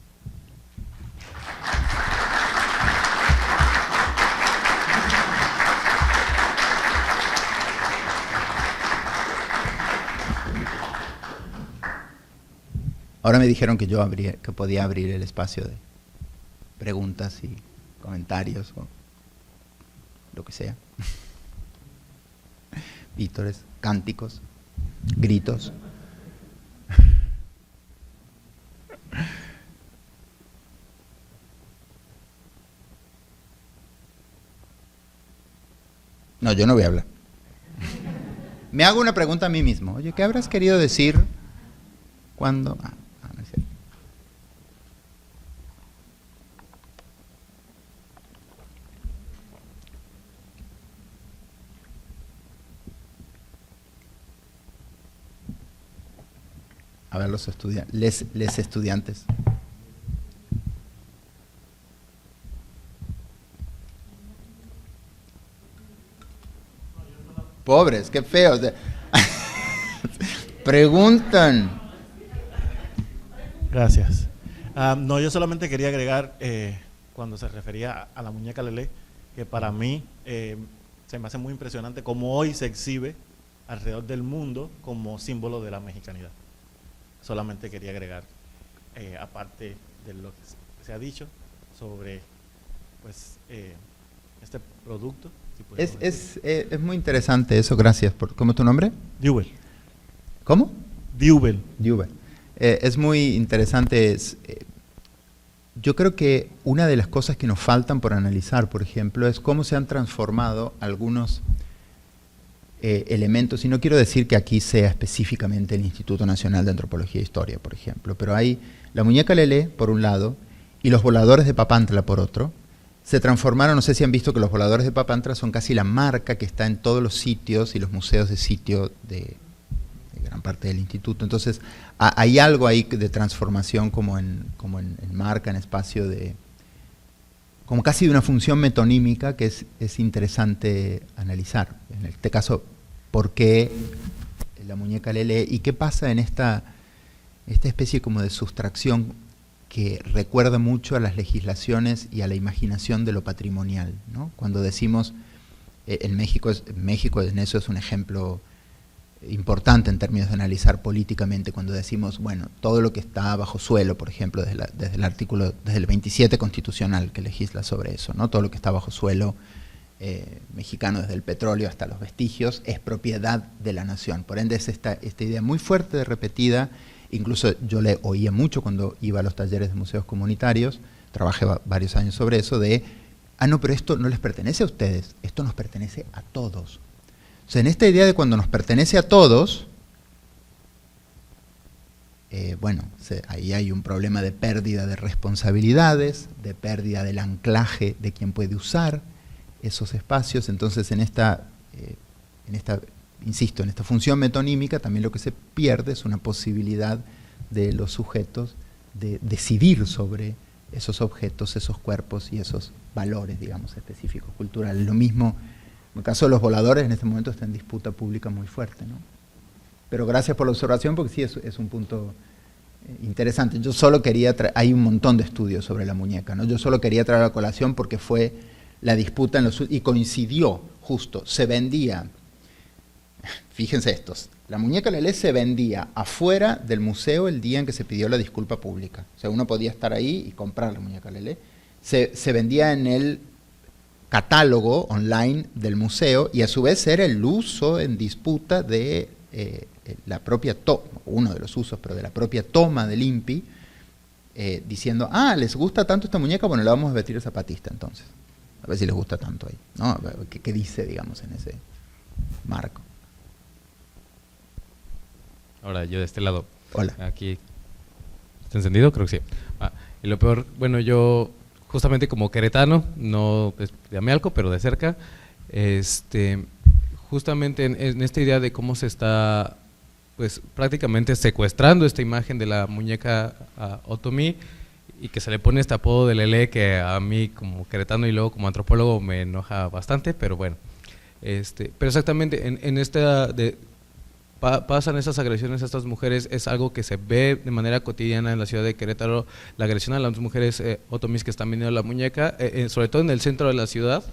Ahora me dijeron que que podía abrir el espacio de preguntas y comentarios o lo que sea. Vítores, cánticos, gritos. No, yo no voy a hablar. Me hago una pregunta a mí mismo. Oye, ¿qué habrás querido decir cuando...? No es cierto. A ver, los estudiantes, les estudiantes. Pobres, qué feos. Preguntan. Gracias. No, yo solamente quería agregar, cuando se refería a la muñeca Lelé, que para mí se me hace muy impresionante cómo hoy se exhibe alrededor del mundo como símbolo de la mexicanidad. Solamente quería agregar, aparte de lo que se ha dicho sobre pues este producto. Es muy interesante eso, gracias. ¿Cómo es tu nombre? Dubel. ¿Cómo? Dubel. Dubel. Es muy interesante. Yo creo que una de las cosas que nos faltan por analizar, por ejemplo, es cómo se han transformado algunos elementos, y no quiero decir que aquí sea específicamente el Instituto Nacional de Antropología e Historia, por ejemplo, pero hay la muñeca Lelé, por un lado, y los voladores de Papantla, por otro. Se transformaron, no sé si han visto que los voladores de Papantla son casi la marca que está en todos los sitios y los museos de sitio de gran parte del instituto. Entonces, hay algo ahí de transformación como en marca, en espacio, como casi de una función metonímica que es interesante analizar. En este caso, ¿por qué la muñeca Lelé? ¿Y qué pasa en esta especie como de sustracción que recuerda mucho a las legislaciones y a la imaginación de lo patrimonial, ¿no? Cuando decimos, en México en eso es un ejemplo importante en términos de analizar políticamente, cuando decimos, bueno, todo lo que está bajo suelo, por ejemplo, desde el 27 constitucional que legisla sobre eso, ¿no? Todo lo que está bajo suelo mexicano, desde el petróleo hasta los vestigios, es propiedad de la nación. Por ende es esta idea muy fuerte de repetida. Incluso yo le oía mucho cuando iba a los talleres de museos comunitarios, trabajé varios años sobre eso, no, pero esto no les pertenece a ustedes, esto nos pertenece a todos. O sea, en esta idea de cuando nos pertenece a todos, ahí hay un problema de pérdida de responsabilidades, de pérdida del anclaje de quien puede usar esos espacios. Entonces en esta función metonímica también lo que se pierde es una posibilidad de los sujetos de decidir sobre esos objetos, esos cuerpos y esos valores, digamos, específicos, culturales. Lo mismo, en el caso de los voladores, en este momento está en disputa pública muy fuerte, ¿no? Pero gracias por la observación, porque sí es un punto interesante. Yo solo quería hay un montón de estudios sobre la muñeca, ¿no? Yo solo quería traer a colación porque fue la disputa y coincidió justo, se vendía, fíjense estos, la muñeca Lelé se vendía afuera del museo el día en que se pidió la disculpa pública. O sea, uno podía estar ahí y comprar la muñeca Lelé. Se vendía en el catálogo online del museo y a su vez era el uso en disputa de la propia toma, uno de los usos, pero de la propia toma del INPI, diciendo, les gusta tanto esta muñeca, bueno, la vamos a vestir de zapatista entonces. A ver si les gusta tanto ahí, ¿no? ¿Qué dice, digamos, en ese marco? Ahora, yo de este lado. Hola. Aquí. ¿Está encendido? Creo que sí. Y lo peor, bueno, yo justamente como queretano, no de Amealco, pero de cerca, justamente en esta idea de cómo se está, pues, prácticamente secuestrando esta imagen de la muñeca Otomí, y que se le pone este apodo de Lelé que a mí como queretano y luego como antropólogo me enoja bastante, pero bueno. Pero exactamente en esta pasan esas agresiones a estas mujeres, es algo que se ve de manera cotidiana en la ciudad de Querétaro, la agresión a las mujeres otomís que están vendiendo la muñeca, sobre todo en el centro de la ciudad,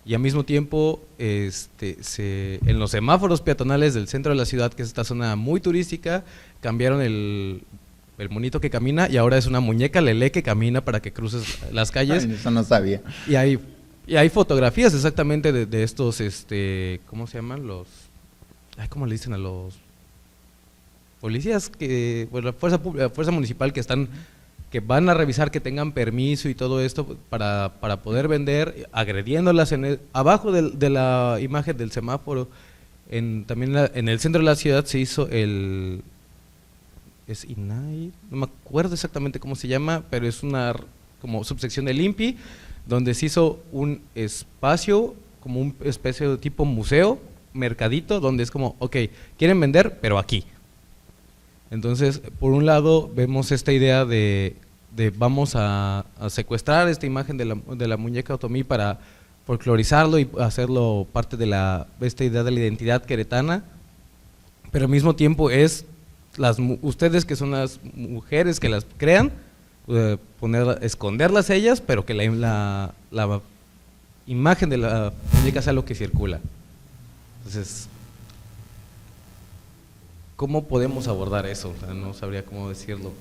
y al mismo tiempo en los semáforos peatonales del centro de la ciudad, que es esta zona muy turística, cambiaron el monito que camina y ahora es una muñeca Lelé que camina para que cruces las calles. Ay, eso no sabía. Y hay fotografías exactamente de estos, ¿cómo se llaman? ¿Cómo le dicen a los policías? La fuerza municipal que van a revisar que tengan permiso y todo esto para poder vender, agrediéndolas abajo de la imagen del semáforo. También en el centro de la ciudad se hizo es INAI, no me acuerdo exactamente cómo se llama, pero es una como subsección del INPI, donde se hizo un espacio, como una especie de tipo museo, mercadito, donde es como, ok, quieren vender, pero aquí. Entonces, por un lado, vemos esta idea de vamos a secuestrar esta imagen de la muñeca Otomí para folclorizarlo y hacerlo parte de esta idea de la identidad queretana, pero al mismo tiempo es ustedes que son las mujeres que las crean, esconderlas ellas, pero que la imagen de la muñeca sea lo que circula. Entonces, ¿cómo podemos abordar eso? O sea, no sabría cómo decirlo.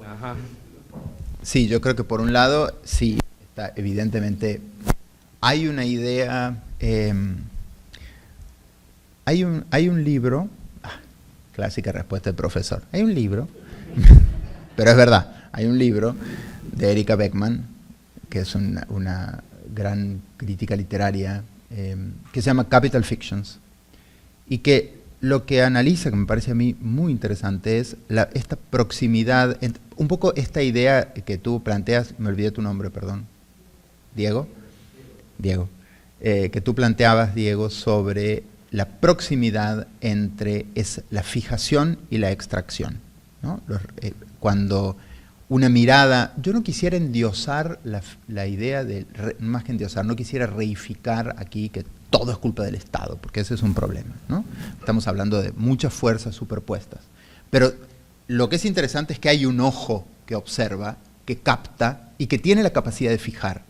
Ajá. Sí, yo creo que por un lado, sí, evidentemente, hay una idea, hay un libro, clásica respuesta del profesor, hay un libro, pero es verdad, hay un libro de Erika Beckman, que es una gran crítica literaria, que se llama Capital Fictions, y que lo que analiza, que me parece a mí muy interesante, es esta proximidad, un poco esta idea que tú planteas, me olvidé tu nombre, perdón, Diego, que tú planteabas, Diego, sobre la proximidad entre la fijación y la extracción, ¿no? Cuando una mirada, yo no quisiera endiosar la idea más que endiosar, no quisiera reificar aquí que todo es culpa del Estado, porque ese es un problema, ¿no? Estamos hablando de muchas fuerzas superpuestas. Pero lo que es interesante es que hay un ojo que observa, que capta y que tiene la capacidad de fijar.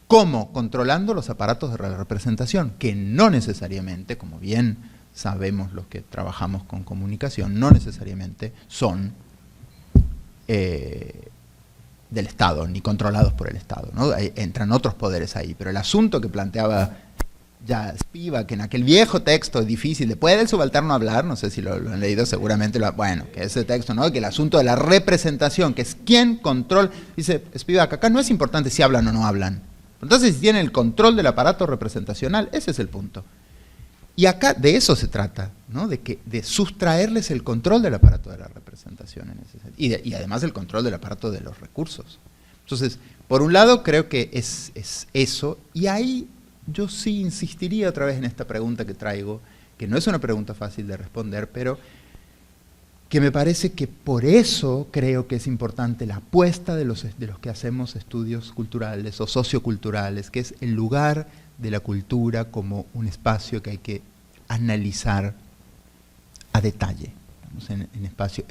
¿Cómo? Controlando los aparatos de la representación, que no necesariamente, como bien sabemos los que trabajamos con comunicación, no necesariamente son del Estado, ni controlados por el Estado, ¿no? Entran otros poderes ahí, pero el asunto que planteaba ya Spivak, que en aquel viejo texto difícil de ¿puede el subalterno hablar? No sé si lo han leído, seguramente bueno, que ese texto, ¿no? Que el asunto de la representación, que es quién controla, dice Spivak, acá no es importante si hablan o no hablan. Entonces, si tienen el control del aparato representacional, ese es el punto. Y acá de eso se trata, ¿no? De sustraerles el control del aparato de la representación en ese sentido. Y además el control del aparato de los recursos. Entonces, por un lado creo que es eso, y ahí yo sí insistiría otra vez en esta pregunta que traigo, que no es una pregunta fácil de responder, pero que me parece que por eso creo que es importante la apuesta de los que hacemos estudios culturales o socioculturales, que es el lugar de la cultura como un espacio que hay que analizar a detalle, en espacio,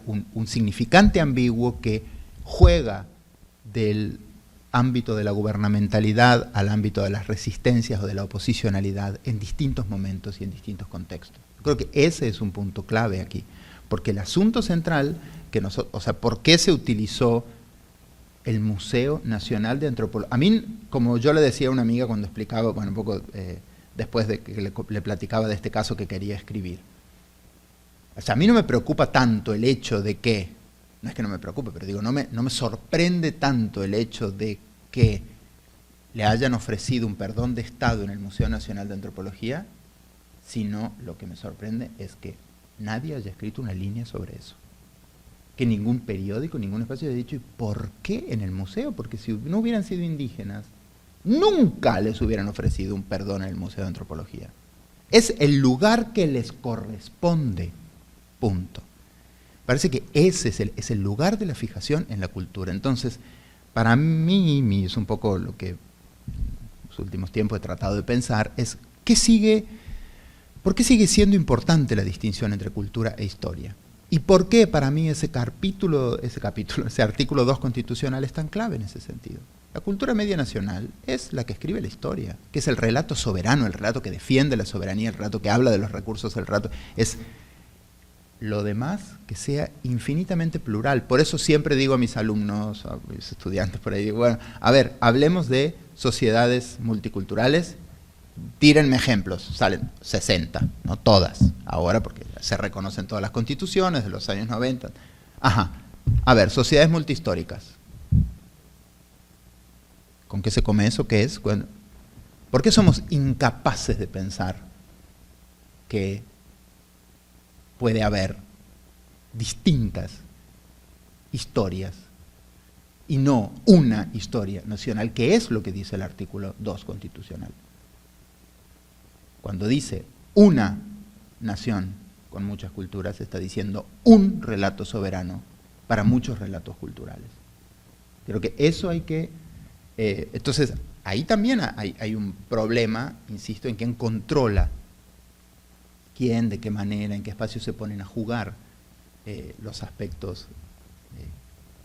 un significante ambiguo que juega del ámbito de la gubernamentalidad al ámbito de las resistencias o de la oposicionalidad en distintos momentos y en distintos contextos. Creo que ese es un punto clave aquí, porque el asunto central, o sea, ¿por qué se utilizó el Museo Nacional de Antropología? A mí, como yo le decía a una amiga cuando explicaba, bueno, un poco después de que le platicaba de este caso que quería escribir, o sea, a mí no me preocupa tanto el hecho de que, no es que no me preocupe, pero digo, no me sorprende tanto el hecho de que le hayan ofrecido un perdón de Estado en el Museo Nacional de Antropología, sino lo que me sorprende es que nadie haya escrito una línea sobre eso. Que ningún periódico, ningún espacio haya dicho, ¿y por qué en el museo? Porque si no hubieran sido indígenas, nunca les hubieran ofrecido un perdón en el Museo de Antropología. Es el lugar que les corresponde, punto. Parece que ese es el lugar de la fijación en la cultura. Entonces, para mí, es un poco lo que en los últimos tiempos he tratado de pensar, es ¿por qué sigue siendo importante la distinción entre cultura e historia? ¿Y por qué para mí ese artículo 2 constitucional es tan clave en ese sentido? La cultura media nacional es la que escribe la historia, que es el relato soberano, el relato que defiende la soberanía, el relato que habla de los recursos, el relato es lo demás que sea infinitamente plural. Por eso siempre digo a mis alumnos, a mis estudiantes por ahí, digo, bueno, a ver, hablemos de sociedades multiculturales, tírenme ejemplos, salen 60, no todas, ahora porque se reconocen todas las constituciones de los años 90. Ajá, a ver, sociedades multihistóricas. ¿Con qué se come eso? ¿Qué es? Bueno, ¿por qué somos incapaces de pensar que puede haber distintas historias y no una historia nacional, que es lo que dice el artículo 2 constitucional? Cuando dice una nación con muchas culturas, está diciendo un relato soberano para muchos relatos culturales. Creo que eso hay que... entonces, ahí también hay un problema, insisto, en quién controla, quién, de qué manera, en qué espacio se ponen a jugar los aspectos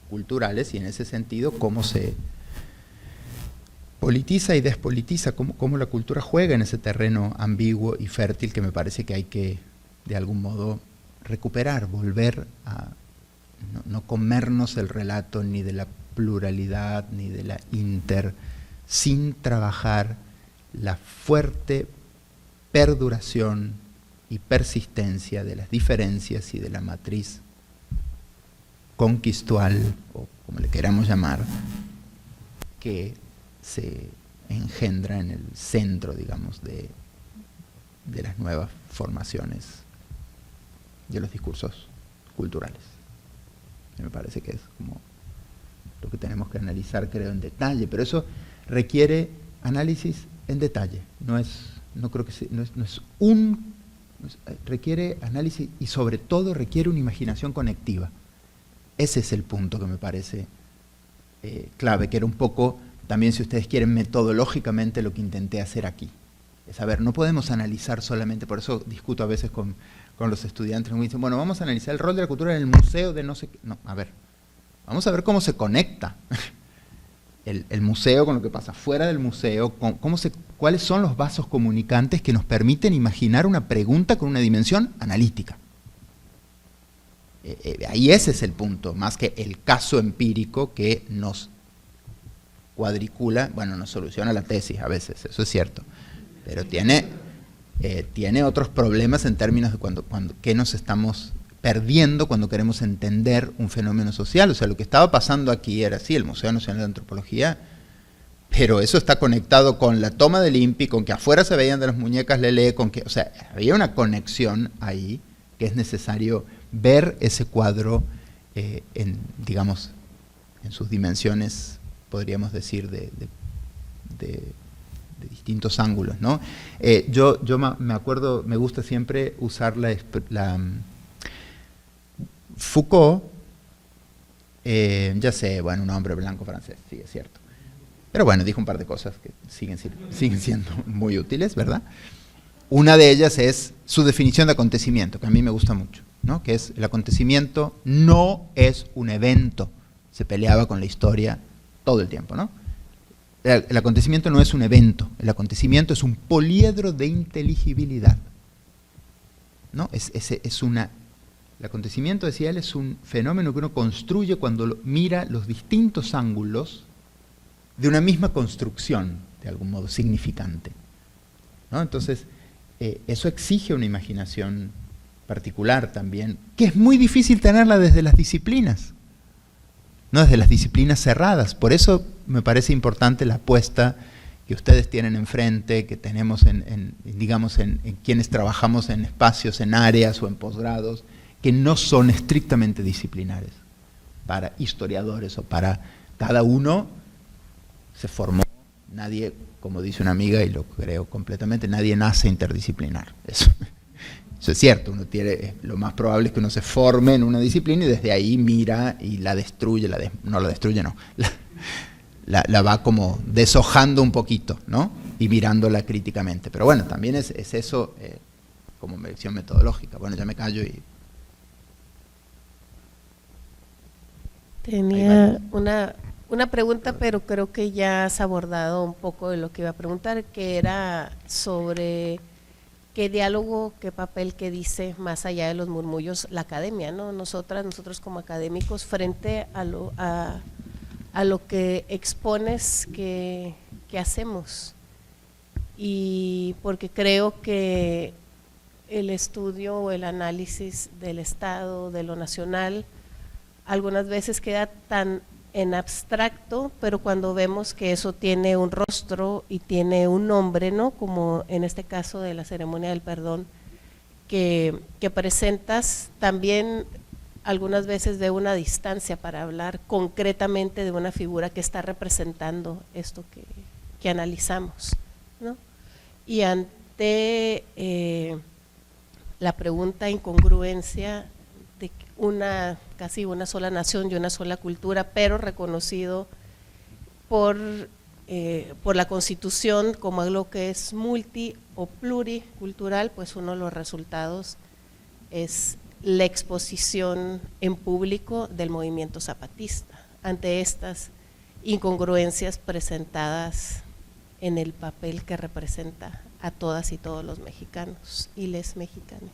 culturales, y en ese sentido, cómo se politiza y despolitiza, cómo la cultura juega en ese terreno ambiguo y fértil que me parece que hay que, de algún modo, recuperar, volver a no comernos el relato ni de la pluralidad ni de la sin trabajar la fuerte perduración y persistencia de las diferencias y de la matriz conquistual, o como le queramos llamar, que se engendra en el centro, digamos, de las nuevas formaciones de los discursos culturales. Me parece que es como lo que tenemos que analizar, creo, en detalle, pero eso requiere análisis en detalle, requiere análisis y sobre todo requiere una imaginación conectiva. Ese es el punto que me parece clave, que era un poco, también si ustedes quieren, metodológicamente lo que intenté hacer aquí. Es, a ver, no podemos analizar solamente, por eso discuto a veces con los estudiantes, me dicen, bueno, vamos a analizar el rol de la cultura en el museo de no sé qué. No, a ver, vamos a ver cómo se conecta el museo con lo que pasa fuera del museo, cuáles son los vasos comunicantes que nos permiten imaginar una pregunta con una dimensión analítica. Ahí ese es el punto, más que el caso empírico que nos cuadricula, bueno, nos soluciona la tesis a veces, eso es cierto, pero tiene otros problemas en términos de qué nos estamos perdiendo cuando queremos entender un fenómeno social. O sea, lo que estaba pasando aquí era, sí, el Museo Nacional de Antropología, pero eso está conectado con la toma del INPI, con que afuera se veían de las muñecas Lelé, o sea, había una conexión ahí que es necesario ver ese cuadro digamos, en sus dimensiones, podríamos decir, de distintos ángulos, ¿no? Yo me acuerdo, me gusta siempre usar Foucault, ya sé, bueno, un hombre blanco francés, sí, es cierto. Pero bueno, dijo un par de cosas que siguen siendo muy útiles, ¿verdad? Una de ellas es su definición de acontecimiento, que a mí me gusta mucho, ¿no? Que es, el acontecimiento no es un evento. Se peleaba con la historia todo el tiempo, ¿no? el acontecimiento no es un evento, el acontecimiento es un poliedro de inteligibilidad, ¿no? El acontecimiento, decía él, es un fenómeno que uno construye cuando mira los distintos ángulos de una misma construcción, de algún modo significante, ¿no? Entonces, eso exige una imaginación particular también, que es muy difícil tenerla desde las disciplinas, no desde las disciplinas cerradas. Por eso me parece importante la apuesta que ustedes tienen enfrente, que tenemos digamos, en quienes trabajamos en espacios, en áreas o en posgrados, que no son estrictamente disciplinares, para historiadores o para cada uno se formó, nadie, como dice una amiga, y lo creo completamente, nadie nace interdisciplinar. Eso es cierto, lo más probable es que uno se forme en una disciplina y desde ahí mira y la destruye, la va como deshojando un poquito, ¿no? Y mirándola críticamente. Pero bueno, también es eso como lección metodológica. Bueno, ya me callo y... Tenía una pregunta, pero creo que ya has abordado un poco de lo que iba a preguntar, que era sobre qué diálogo, qué papel, qué dice, más allá de los murmullos, la academia, ¿no? Nosotros como académicos, frente a lo que expones, que hacemos. Y porque creo que el estudio o el análisis del Estado, de lo nacional, algunas veces queda tan en abstracto, pero cuando vemos que eso tiene un rostro y tiene un nombre, ¿no? Como en este caso de la ceremonia del perdón, que presentas también algunas veces de una distancia para hablar concretamente de una figura que está representando esto que analizamos, ¿no? Y ante la pregunta incongruencia de casi una sola nación y una sola cultura, pero reconocido por la Constitución como algo que es multi o pluricultural, pues uno de los resultados es la exposición en público del movimiento zapatista ante estas incongruencias presentadas en el papel que representa a todas y todos los mexicanos y les mexicanos.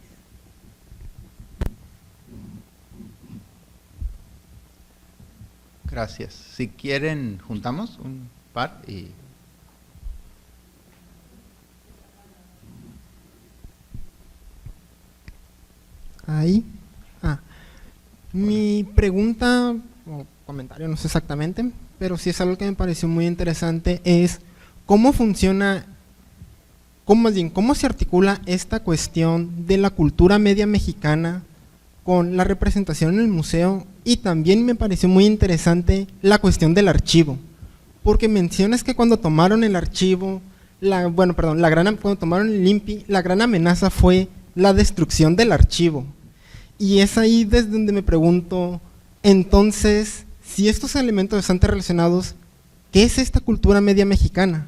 Gracias. Si quieren, juntamos un par y... Ahí. Mi pregunta o comentario, no sé exactamente, pero sí es algo que me pareció muy interesante, es cómo funciona, cómo se articula esta cuestión de la cultura media mexicana con la representación en el museo, y también me pareció muy interesante la cuestión del archivo, porque mencionas que cuando tomaron el archivo, cuando tomaron el INPI, la gran amenaza fue la destrucción del archivo. Y es ahí desde donde me pregunto, entonces, si estos elementos están relacionados, ¿qué es esta cultura media mexicana?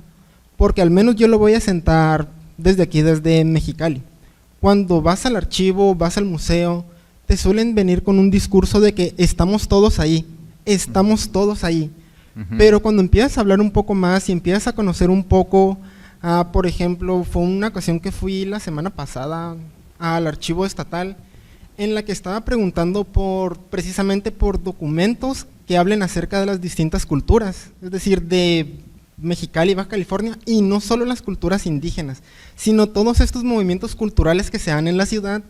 Porque al menos yo lo voy a sentar desde aquí, desde Mexicali. Cuando vas al archivo, vas al museo, te suelen venir con un discurso de que estamos todos ahí, pero cuando empiezas a hablar un poco más y empiezas a conocer un poco, por ejemplo, fue una ocasión que fui la semana pasada al archivo estatal, en la que estaba preguntando precisamente por documentos que hablen acerca de las distintas culturas, es decir, de Mexicali, Baja California, y no solo las culturas indígenas, sino todos estos movimientos culturales que se dan en la ciudad.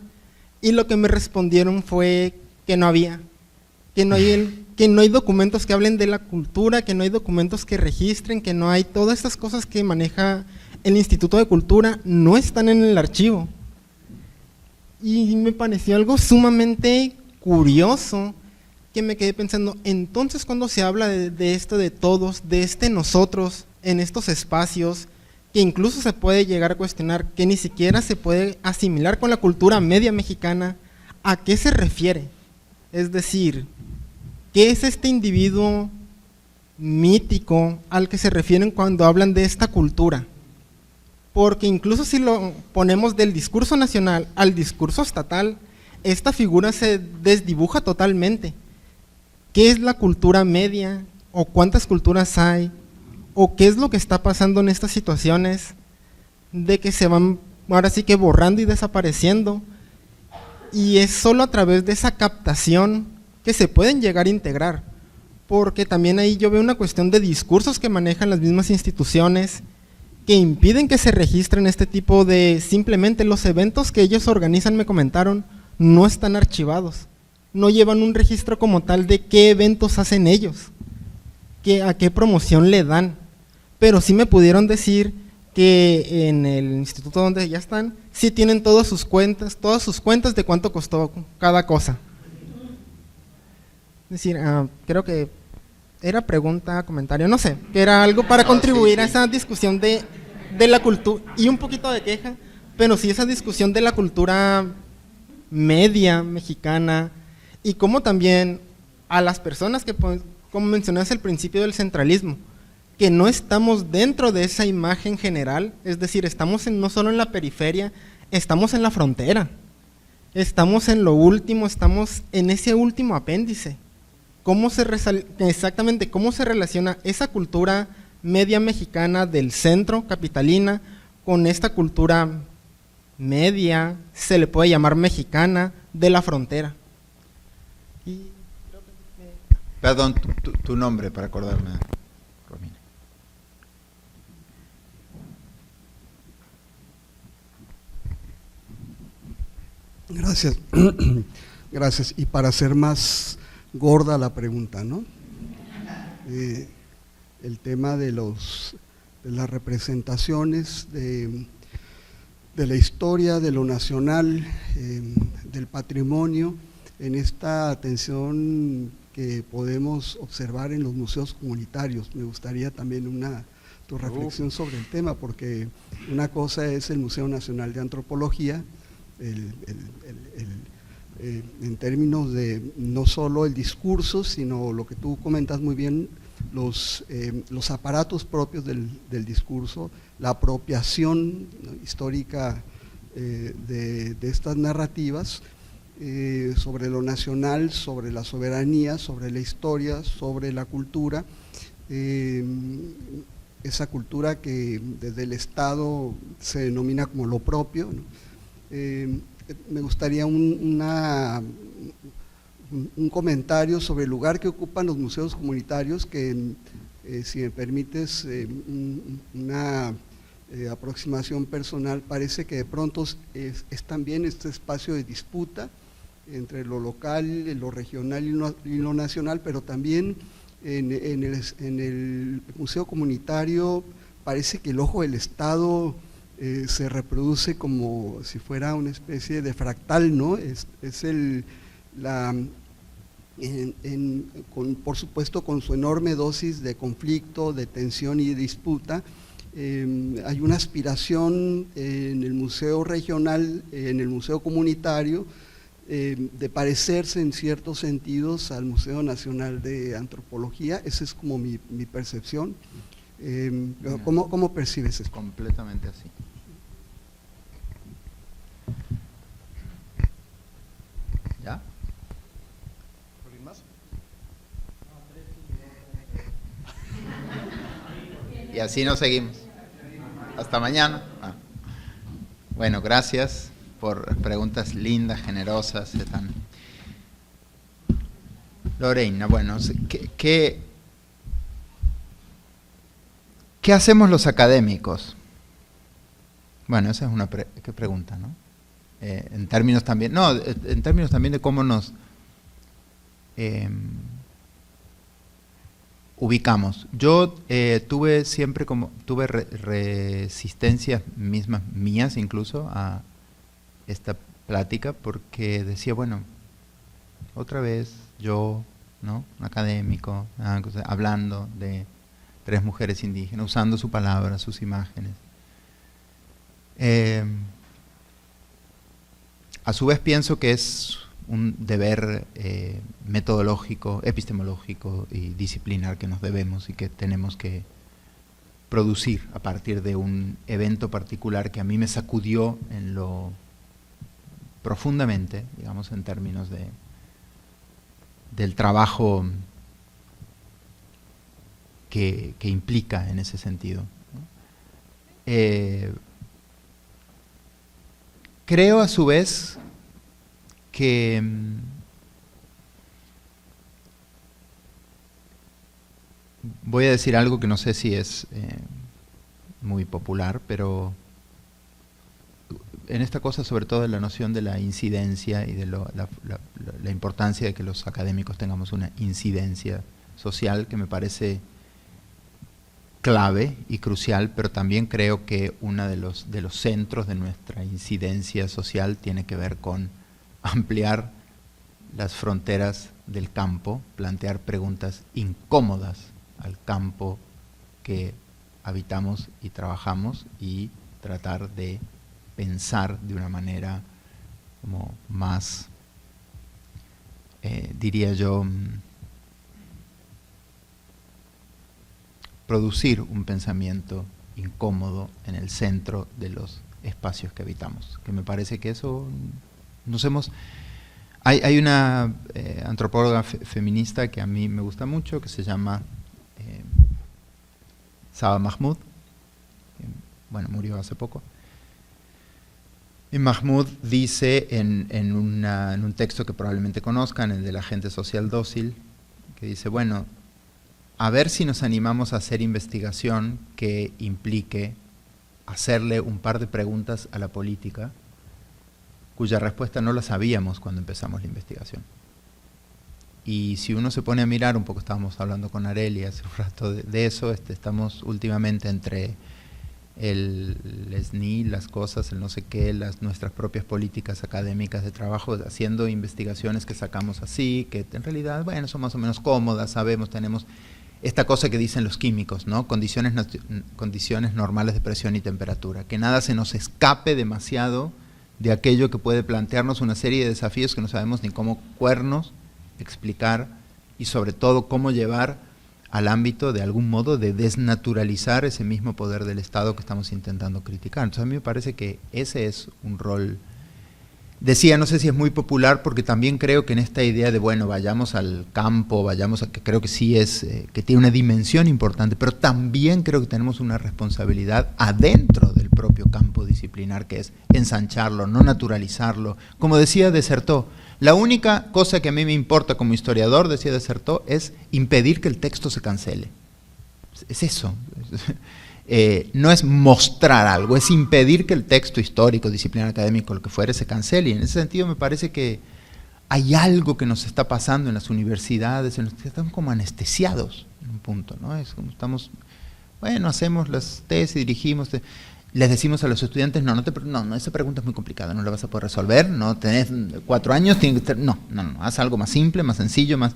Y lo que me respondieron fue que no había, que no hay documentos que hablen de la cultura, que no hay documentos que registren, que no hay todas estas cosas que maneja el Instituto de Cultura, no están en el archivo. Y me pareció algo sumamente curioso, que me quedé pensando, entonces cuando se habla de esto de todos, de nosotros, en estos espacios, que incluso se puede llegar a cuestionar, que ni siquiera se puede asimilar con la cultura media mexicana, ¿a qué se refiere? Es decir, ¿qué es este individuo mítico al que se refieren cuando hablan de esta cultura? Porque incluso si lo ponemos del discurso nacional al discurso estatal, esta figura se desdibuja totalmente. ¿Qué es la cultura media? ¿O cuántas culturas hay? o qué es lo que está pasando en estas situaciones de que se van ahora sí que borrando y desapareciendo, y es solo a través de esa captación que se pueden llegar a integrar, porque también ahí yo veo una cuestión de discursos que manejan las mismas instituciones que impiden que se registren este tipo de, simplemente los eventos que ellos organizan, me comentaron, no están archivados, no llevan un registro como tal de qué eventos hacen ellos, a qué promoción le dan, pero sí me pudieron decir que en el instituto donde ya están, sí tienen todas sus cuentas de cuánto costó cada cosa. Es decir, creo que era pregunta, comentario, no sé, que era algo para contribuir a esa discusión de la cultura, y un poquito de queja, pero sí esa discusión de la cultura media mexicana, y cómo también a las personas que, como mencionaste al principio del centralismo, que no estamos dentro de esa imagen general, es decir, estamos no solo en la periferia, estamos en la frontera, estamos en lo último, estamos en ese último apéndice. Exactamente cómo se relaciona esa cultura media mexicana del centro, capitalina, con esta cultura media, se le puede llamar mexicana, de la frontera. Perdón, tu nombre para acordarme, Romina. Gracias. Gracias. Y para hacer más gorda la pregunta, ¿no? El tema de las representaciones de la historia, de lo nacional, del patrimonio, en esta atención que podemos observar en los museos comunitarios. Me gustaría también tu reflexión sobre el tema, porque una cosa es el Museo Nacional de Antropología, en términos de no solo el discurso, sino lo que tú comentas muy bien, los aparatos propios del discurso, la apropiación, ¿no?, histórica de estas narrativas sobre lo nacional, sobre la soberanía, sobre la historia, sobre la cultura, esa cultura que desde el Estado se denomina como lo propio, ¿no? Me gustaría un comentario sobre el lugar que ocupan los museos comunitarios, que si me permites una aproximación personal, parece que de pronto es también este espacio de disputa entre lo local, lo regional y lo nacional, pero también en el museo comunitario parece que el ojo del Estado se reproduce como si fuera una especie de fractal, ¿no? Por supuesto, con su enorme dosis de conflicto, de tensión y de disputa. Hay una aspiración en el museo regional, en el museo comunitario, de parecerse en ciertos sentidos al Museo Nacional de Antropología. Esa es como mi percepción. ¿Cómo percibes eso? Completamente así. ¿Ya? ¿Alguien más? Y así nos seguimos. Hasta mañana. Bueno, gracias por preguntas lindas, generosas. Lorena, bueno, ¿qué hacemos los académicos? Bueno, esa es una pregunta, ¿no? En términos también de cómo nos ubicamos. Yo tuve resistencias mismas mías incluso a esta plática, porque decía, bueno, otra vez yo, ¿no?, un académico, hablando de 3 mujeres indígenas, usando su palabra, sus imágenes. A su vez pienso que es un deber metodológico, epistemológico y disciplinar que nos debemos y que tenemos que producir a partir de un evento particular que a mí me sacudió en lo profundamente, digamos, en términos del trabajo que implica en ese sentido, ¿no? Creo a su vez que voy a decir algo que no sé si es muy popular, pero en esta cosa, sobre todo de la noción de la incidencia y de la importancia de que los académicos tengamos una incidencia social, que me parece clave y crucial, pero también creo que uno de los centros de nuestra incidencia social tiene que ver con ampliar las fronteras del campo, plantear preguntas incómodas al campo que habitamos y trabajamos y tratar de pensar de una manera como más, diría yo, producir un pensamiento incómodo en el centro de los espacios que habitamos, que me parece que eso nos hemos... Hay una antropóloga feminista que a mí me gusta mucho, que se llama Saba Mahmood, que, bueno, murió hace poco. Y Mahmoud dice en un texto que probablemente conozcan, el de la gente social dócil, que dice, bueno, a ver si nos animamos a hacer investigación que implique hacerle un par de preguntas a la política, cuya respuesta no la sabíamos cuando empezamos la investigación. Y si uno se pone a mirar, un poco estábamos hablando con Areli hace un rato de eso, estamos últimamente entre el SNI, las cosas, el no sé qué, nuestras propias políticas académicas de trabajo, haciendo investigaciones que sacamos así, que en realidad, bueno, son más o menos cómodas, sabemos, tenemos esta cosa que dicen los químicos, ¿no? Condiciones normales de presión y temperatura, que nada se nos escape demasiado de aquello que puede plantearnos una serie de desafíos que no sabemos ni cómo cuernos explicar y sobre todo cómo llevar al ámbito de algún modo de desnaturalizar ese mismo poder del Estado que estamos intentando criticar. Entonces a mí me parece que ese es un rol, decía, no sé si es muy popular, porque también creo que en esta idea de, bueno, vayamos al campo, vayamos a, que creo que sí es, que tiene una dimensión importante, pero también creo que tenemos una responsabilidad adentro del propio campo disciplinar, que es ensancharlo, no naturalizarlo. Como decía Dessertó, la única cosa que a mí me importa como historiador, decía Dessertó, es impedir que el texto se cancele. Es eso. No es mostrar algo, es impedir que el texto histórico, disciplinar académico, lo que fuere, se cancele. Y en ese sentido me parece que hay algo que nos está pasando en las universidades, en los que estamos como anestesiados en un punto, ¿no? Es como estamos, bueno, hacemos las tesis, dirigimos, les decimos a los estudiantes, no, esa pregunta es muy complicada, no la vas a poder resolver, no tenés 4 años, tiene que ser, no, haz algo más simple, más sencillo, más...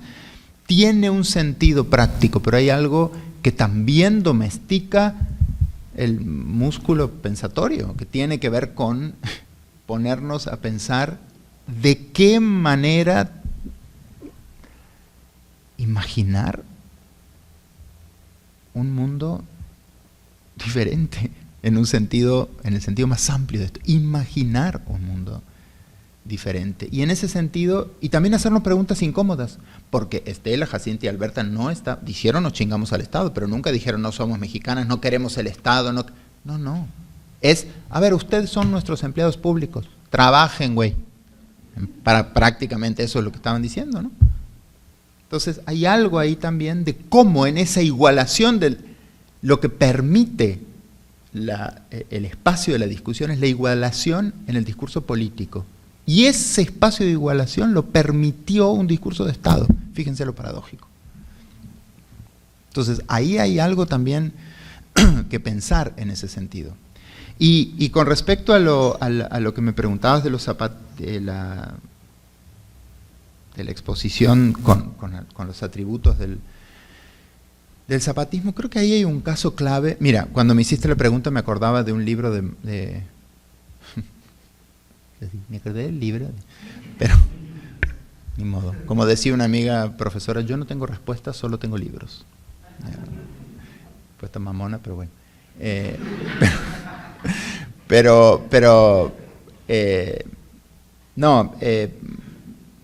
Tiene un sentido práctico, pero hay algo que también domestica el músculo pensatorio, que tiene que ver con ponernos a pensar de qué manera imaginar un mundo diferente, en el sentido más amplio de esto, imaginar un mundo diferente. Y en ese sentido, y también hacernos preguntas incómodas, porque Estela, Jacinta y Alberta dijeron nos chingamos al Estado, pero nunca dijeron no somos mexicanas, no queremos el Estado, no. Es, a ver, ustedes son nuestros empleados públicos, trabajen, güey. Prácticamente eso es lo que estaban diciendo, ¿no? Entonces hay algo ahí también de cómo en esa igualación de lo que permite el espacio de la discusión es la igualación en el discurso político. Y ese espacio de igualación lo permitió un discurso de Estado. Fíjense lo paradójico. Entonces, ahí hay algo también que pensar en ese sentido. Y con respecto a lo que me preguntabas de la exposición con los atributos del zapatismo, creo que ahí hay un caso clave. Mira, cuando me hiciste la pregunta me acordaba de un libro me acordé del libro, pero ni modo. Como decía una amiga profesora, yo no tengo respuestas, solo tengo libros. Respuesta mamona, pero bueno.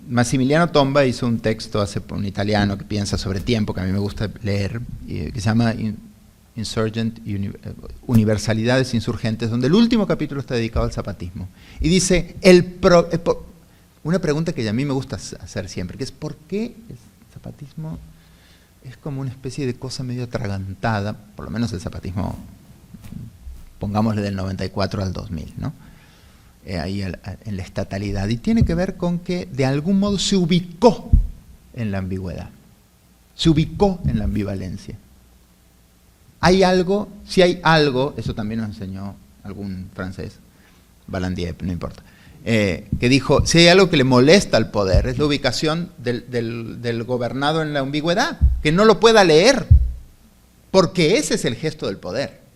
Massimiliano Tomba hizo un texto, un italiano que piensa sobre tiempo, que a mí me gusta leer, que se llama Universalidades Insurgentes, donde el último capítulo está dedicado al zapatismo. Y dice, una pregunta que a mí me gusta hacer siempre, que es ¿por qué el zapatismo es como una especie de cosa medio atragantada, por lo menos el zapatismo, pongámosle del 94 al 2000, ¿no? Ahí en la estatalidad, y tiene que ver con que de algún modo se ubicó en la ambigüedad, se ubicó en la ambivalencia. Hay algo, si hay algo, eso también nos enseñó algún francés, Balandier, no importa, que dijo, si hay algo que le molesta al poder, es la ubicación del gobernado en la ambigüedad, que no lo pueda leer, porque ese es el gesto del poder.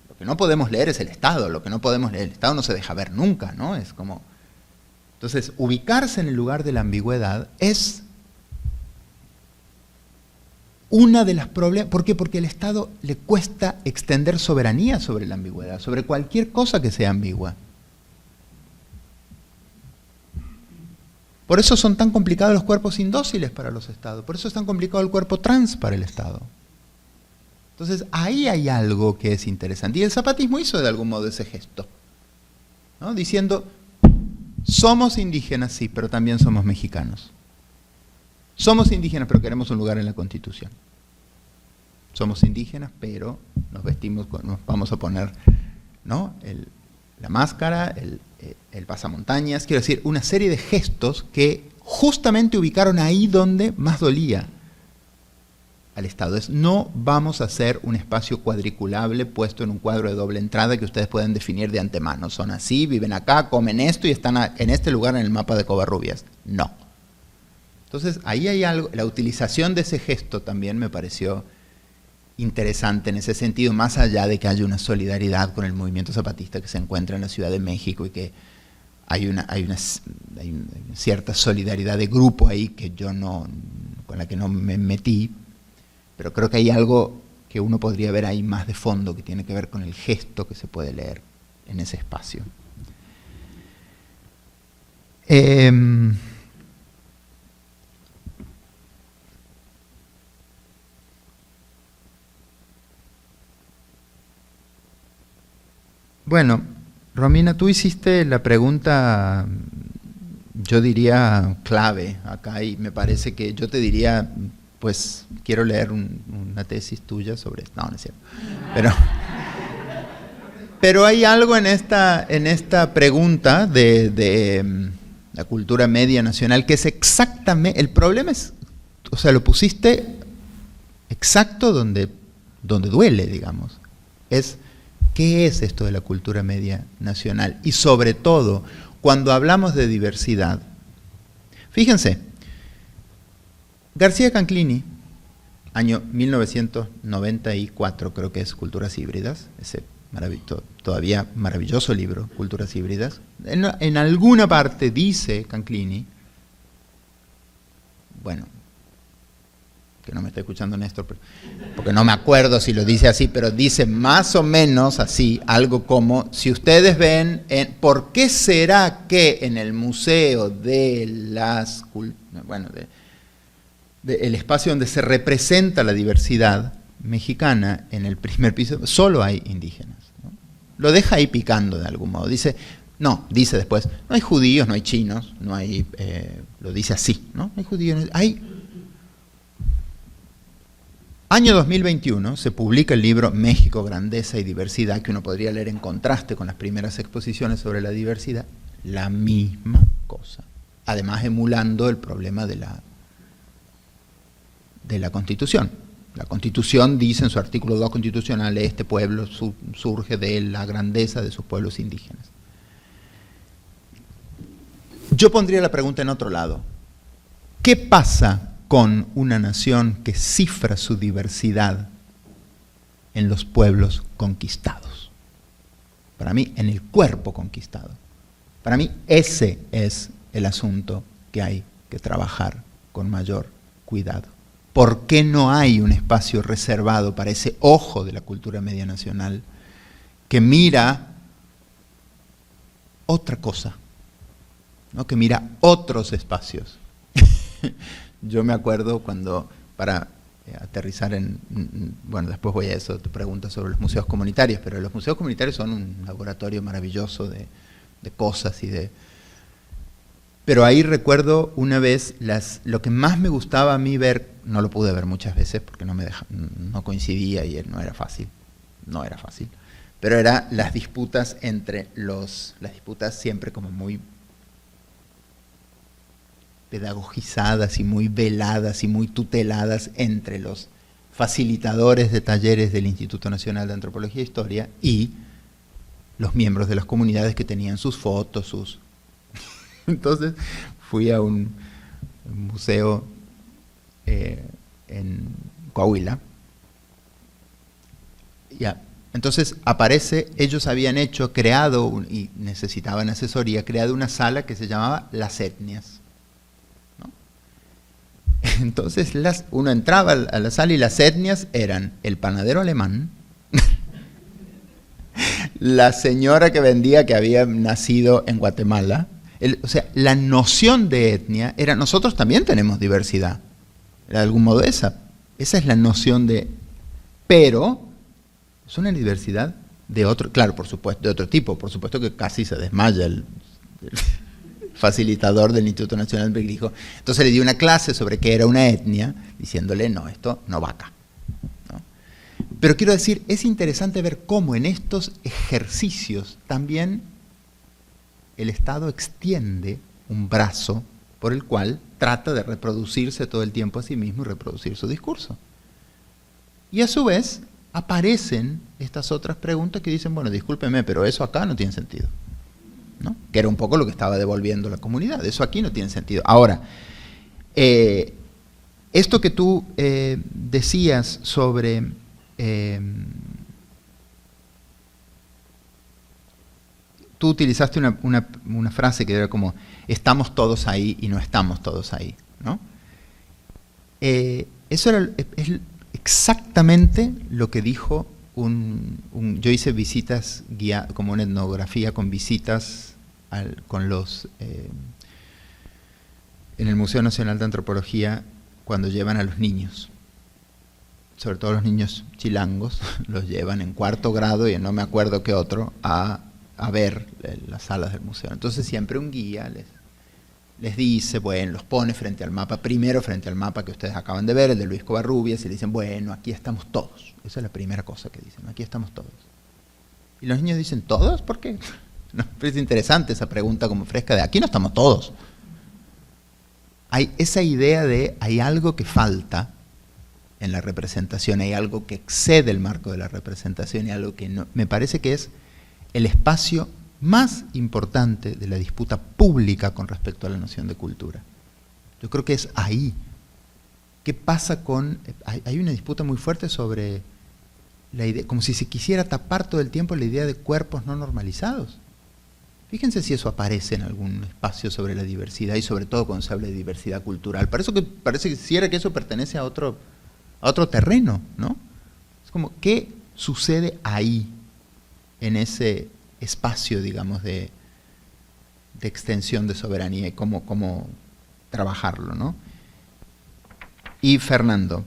Lo que no podemos leer es el Estado, lo que no podemos leer, el Estado no se deja ver nunca, ¿no? Es como... Entonces, ubicarse en el lugar de la ambigüedad es una de las problemas. ¿Por qué? Porque al Estado le cuesta extender soberanía sobre la ambigüedad, sobre cualquier cosa que sea ambigua. Por eso son tan complicados los cuerpos indóciles para los Estados, por eso es tan complicado el cuerpo trans para el Estado. Entonces, ahí hay algo que es interesante. Y el zapatismo hizo de algún modo ese gesto, ¿no? Diciendo, somos indígenas, sí, pero también somos mexicanos. Somos indígenas, pero queremos un lugar en la Constitución. Somos indígenas, pero nos vestimos, nos vamos a poner, ¿no? La máscara, el pasamontañas, quiero decir, una serie de gestos que justamente ubicaron ahí donde más dolía al Estado. Es, no vamos a hacer un espacio cuadriculable puesto en un cuadro de doble entrada que ustedes pueden definir de antemano. Son así, viven acá, comen esto y están en este lugar en el mapa de Covarrubias. No. Entonces, ahí hay algo, la utilización de ese gesto también me pareció interesante en ese sentido, más allá de que haya una solidaridad con el movimiento zapatista que se encuentra en la Ciudad de México y que hay una cierta solidaridad de grupo ahí que yo no, con la que no me metí, pero creo que hay algo que uno podría ver ahí más de fondo, que tiene que ver con el gesto que se puede leer en ese espacio. Bueno, Romina, tú hiciste la pregunta, yo diría clave acá, y me parece que yo te diría, pues quiero leer una tesis tuya sobre esto. No, no es cierto. Pero hay algo en esta pregunta de la cultura media nacional que es exactamente, el problema es, o sea, lo pusiste exacto donde duele, digamos. Es, ¿qué es esto de la cultura media nacional? Y sobre todo, cuando hablamos de diversidad, fíjense, García Canclini, año 1994, creo que es Culturas Híbridas, ese todavía maravilloso libro, Culturas Híbridas, en alguna parte dice Canclini, bueno, que no me está escuchando Néstor, porque no me acuerdo si lo dice así, pero dice más o menos así, algo como, si ustedes ven, ¿por qué será que en el Museo de las el espacio donde se representa la diversidad mexicana, en el primer piso, solo hay indígenas, ¿no? Lo deja ahí picando de algún modo. Dice, no, dice después, no hay judíos, no hay chinos, no hay, lo dice así, ¿no? No hay judíos, hay... Año 2021 se publica el libro México, Grandeza y Diversidad, que uno podría leer en contraste con las primeras exposiciones sobre la diversidad, la misma cosa. Además emulando el problema de la Constitución. La Constitución dice en su artículo 2 constitucional, este pueblo surge de la grandeza de sus pueblos indígenas. Yo pondría la pregunta en otro lado. ¿Qué pasa con una nación que cifra su diversidad en los pueblos conquistados? Para mí, en el cuerpo conquistado. Para mí, ese es el asunto que hay que trabajar con mayor cuidado. ¿Por qué no hay un espacio reservado para ese ojo de la cultura media nacional que mira otra cosa? ¿no? Que mira otros espacios. Yo me acuerdo cuando, para aterrizar bueno, después voy a eso, te preguntas sobre los museos comunitarios, pero los museos comunitarios son un laboratorio maravilloso de cosas y de... Pero ahí recuerdo una vez, lo que más me gustaba a mí ver, no lo pude ver muchas veces porque no coincidía y no era fácil, pero eran las disputas las disputas siempre como muy pedagogizadas y muy veladas y muy tuteladas entre los facilitadores de talleres del Instituto Nacional de Antropología e Historia y los miembros de las comunidades que tenían sus fotos, Entonces fui a un museo en Coahuila. Entonces aparece, ellos habían creado, y necesitaban asesoría, creado una sala que se llamaba Las Etnias. Entonces uno entraba a la sala y las etnias eran el panadero alemán, la señora que vendía que había nacido en Guatemala. O sea, la noción de etnia era, nosotros también tenemos diversidad, de algún modo esa es la noción de, pero es una diversidad de otro, claro, por supuesto, de otro tipo, por supuesto que casi se desmaya el facilitador del Instituto Nacional porque dijo, entonces le di una clase sobre qué era una etnia, diciéndole, no, esto no va acá. ¿No? Pero quiero decir, es interesante ver cómo en estos ejercicios también el Estado extiende un brazo por el cual trata de reproducirse todo el tiempo a sí mismo y reproducir su discurso. Y a su vez aparecen estas otras preguntas que dicen, bueno, discúlpeme, pero eso acá no tiene sentido. ¿No? Que era un poco lo que estaba devolviendo la comunidad. Eso aquí no tiene sentido. Ahora, esto que tú decías sobre tú utilizaste una frase que era como estamos todos ahí y no estamos todos ahí, ¿no? Eso es exactamente lo que dijo yo hice visitas guiadas, como una etnografía con visitas en el Museo Nacional de Antropología cuando llevan a los niños, sobre todo los niños chilangos, los llevan en 4º grado y en no me acuerdo qué otro, a ver las salas del museo. Entonces siempre un guía les dice, bueno, los pone frente al mapa, primero frente al mapa que ustedes acaban de ver, el de Luis Covarrubias, y le dicen, bueno, aquí estamos todos. Esa es la primera cosa que dicen, aquí estamos todos. Y los niños dicen, ¿todos? ¿Por qué? No, pero es interesante esa pregunta como fresca de, aquí no estamos todos. Hay esa idea de, hay algo que falta en la representación, hay algo que excede el marco de la representación y algo que no, me parece que es el espacio más importante de la disputa pública con respecto a la noción de cultura. Yo creo que es ahí. ¿Qué pasa con...? Hay una disputa muy fuerte sobre la idea, como si se quisiera tapar todo el tiempo la idea de cuerpos no normalizados. Fíjense si eso aparece en algún espacio sobre la diversidad y sobre todo cuando se habla de diversidad cultural. Parece que eso pertenece a otro terreno, ¿no? Es como, ¿qué sucede ahí, en ese espacio, digamos, de extensión de soberanía y cómo trabajarlo, ¿no? Y Fernando,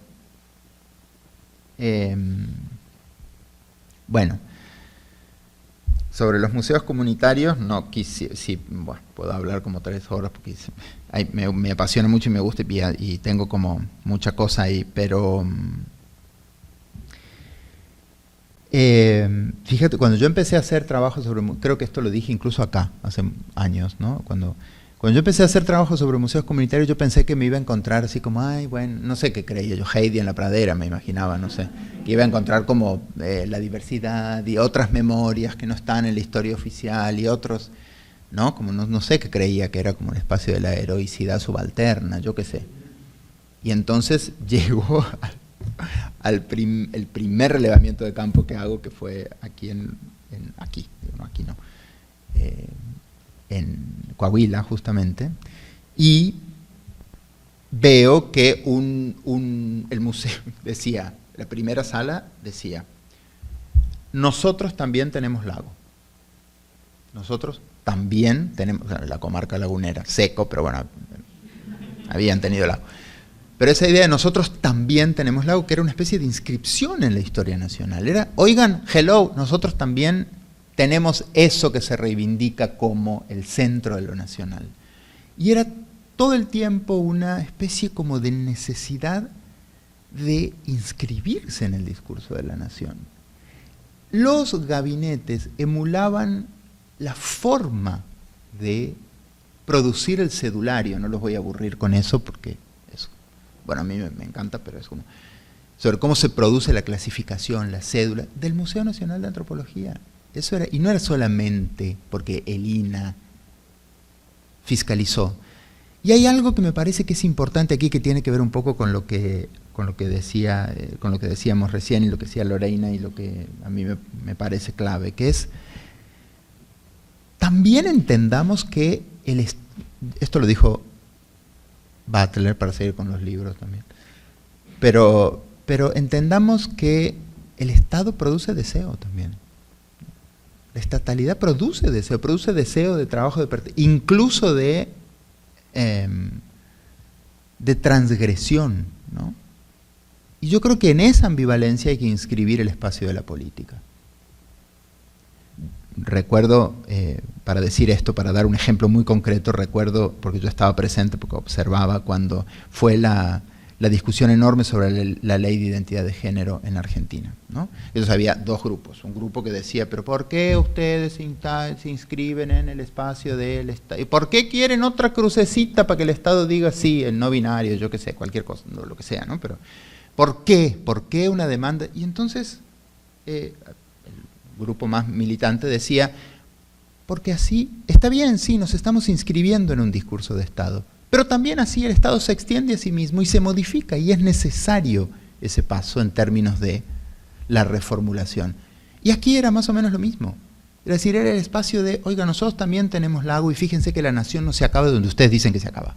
bueno, sobre los museos comunitarios, no quise, sí, bueno, puedo hablar como 3 horas porque me apasiona mucho y me gusta y tengo como mucha cosa ahí, pero fíjate, cuando yo empecé a hacer trabajo sobre, creo que esto lo dije incluso acá, hace años, ¿no? Cuando yo empecé a hacer trabajo sobre museos comunitarios, yo pensé que me iba a encontrar así como, ay, bueno, no sé qué creía yo, Heidi en la pradera, me imaginaba, no sé, que iba a encontrar como la diversidad y otras memorias que no están en la historia oficial y otros, ¿no? Como no sé qué creía, que era como un espacio de la heroicidad subalterna, yo qué sé. Y entonces llegó el primer relevamiento de campo que hago, que fue aquí en Coahuila justamente, y veo que el museo decía, la primera sala decía, nosotros también tenemos lago. Nosotros también tenemos, la comarca lagunera, seco, pero bueno, habían tenido lago. Pero esa idea de nosotros también tenemos lago, que era una especie de inscripción en la historia nacional. Era, oigan, hello, nosotros también tenemos eso que se reivindica como el centro de lo nacional. Y era todo el tiempo una especie como de necesidad de inscribirse en el discurso de la nación. Los gabinetes emulaban la forma de producir el cedulario, no los voy a aburrir con eso porque es, bueno, a mí me encanta, pero es como sobre cómo se produce la clasificación, la cédula del Museo Nacional de Antropología. Eso era, y no era solamente porque el INAH fiscalizó. Y hay algo que me parece que es importante aquí, que tiene que ver un poco con lo que decíamos recién y lo que decía Lorena y lo que a mí me parece clave, que es también entendamos que esto lo dijo Butler, para seguir con los libros también, pero entendamos que el Estado produce deseo también. La estatalidad produce deseo de trabajo, incluso de transgresión, ¿no? Y yo creo que en esa ambivalencia hay que inscribir el espacio de la política. Recuerdo, para decir esto, para dar un ejemplo muy concreto, recuerdo, porque yo estaba presente, porque observaba cuando fue la discusión enorme sobre la ley de identidad de género en Argentina, ¿no? Entonces había dos grupos, un grupo que decía, pero ¿por qué ustedes se inscriben en el espacio del Estado? ¿Y por qué quieren otra crucecita para que el Estado diga sí, el no binario, yo qué sé, cualquier cosa, no, lo que sea, ¿no? Pero ¿por qué? ¿Por qué una demanda? Y entonces el grupo más militante decía, porque así, está bien, sí, nos estamos inscribiendo en un discurso de Estado, pero también así el Estado se extiende a sí mismo y se modifica, y es necesario ese paso en términos de la reformulación. Y aquí era más o menos lo mismo. Es decir, era el espacio de, oiga, nosotros también tenemos lago y fíjense que la nación no se acaba donde ustedes dicen que se acaba.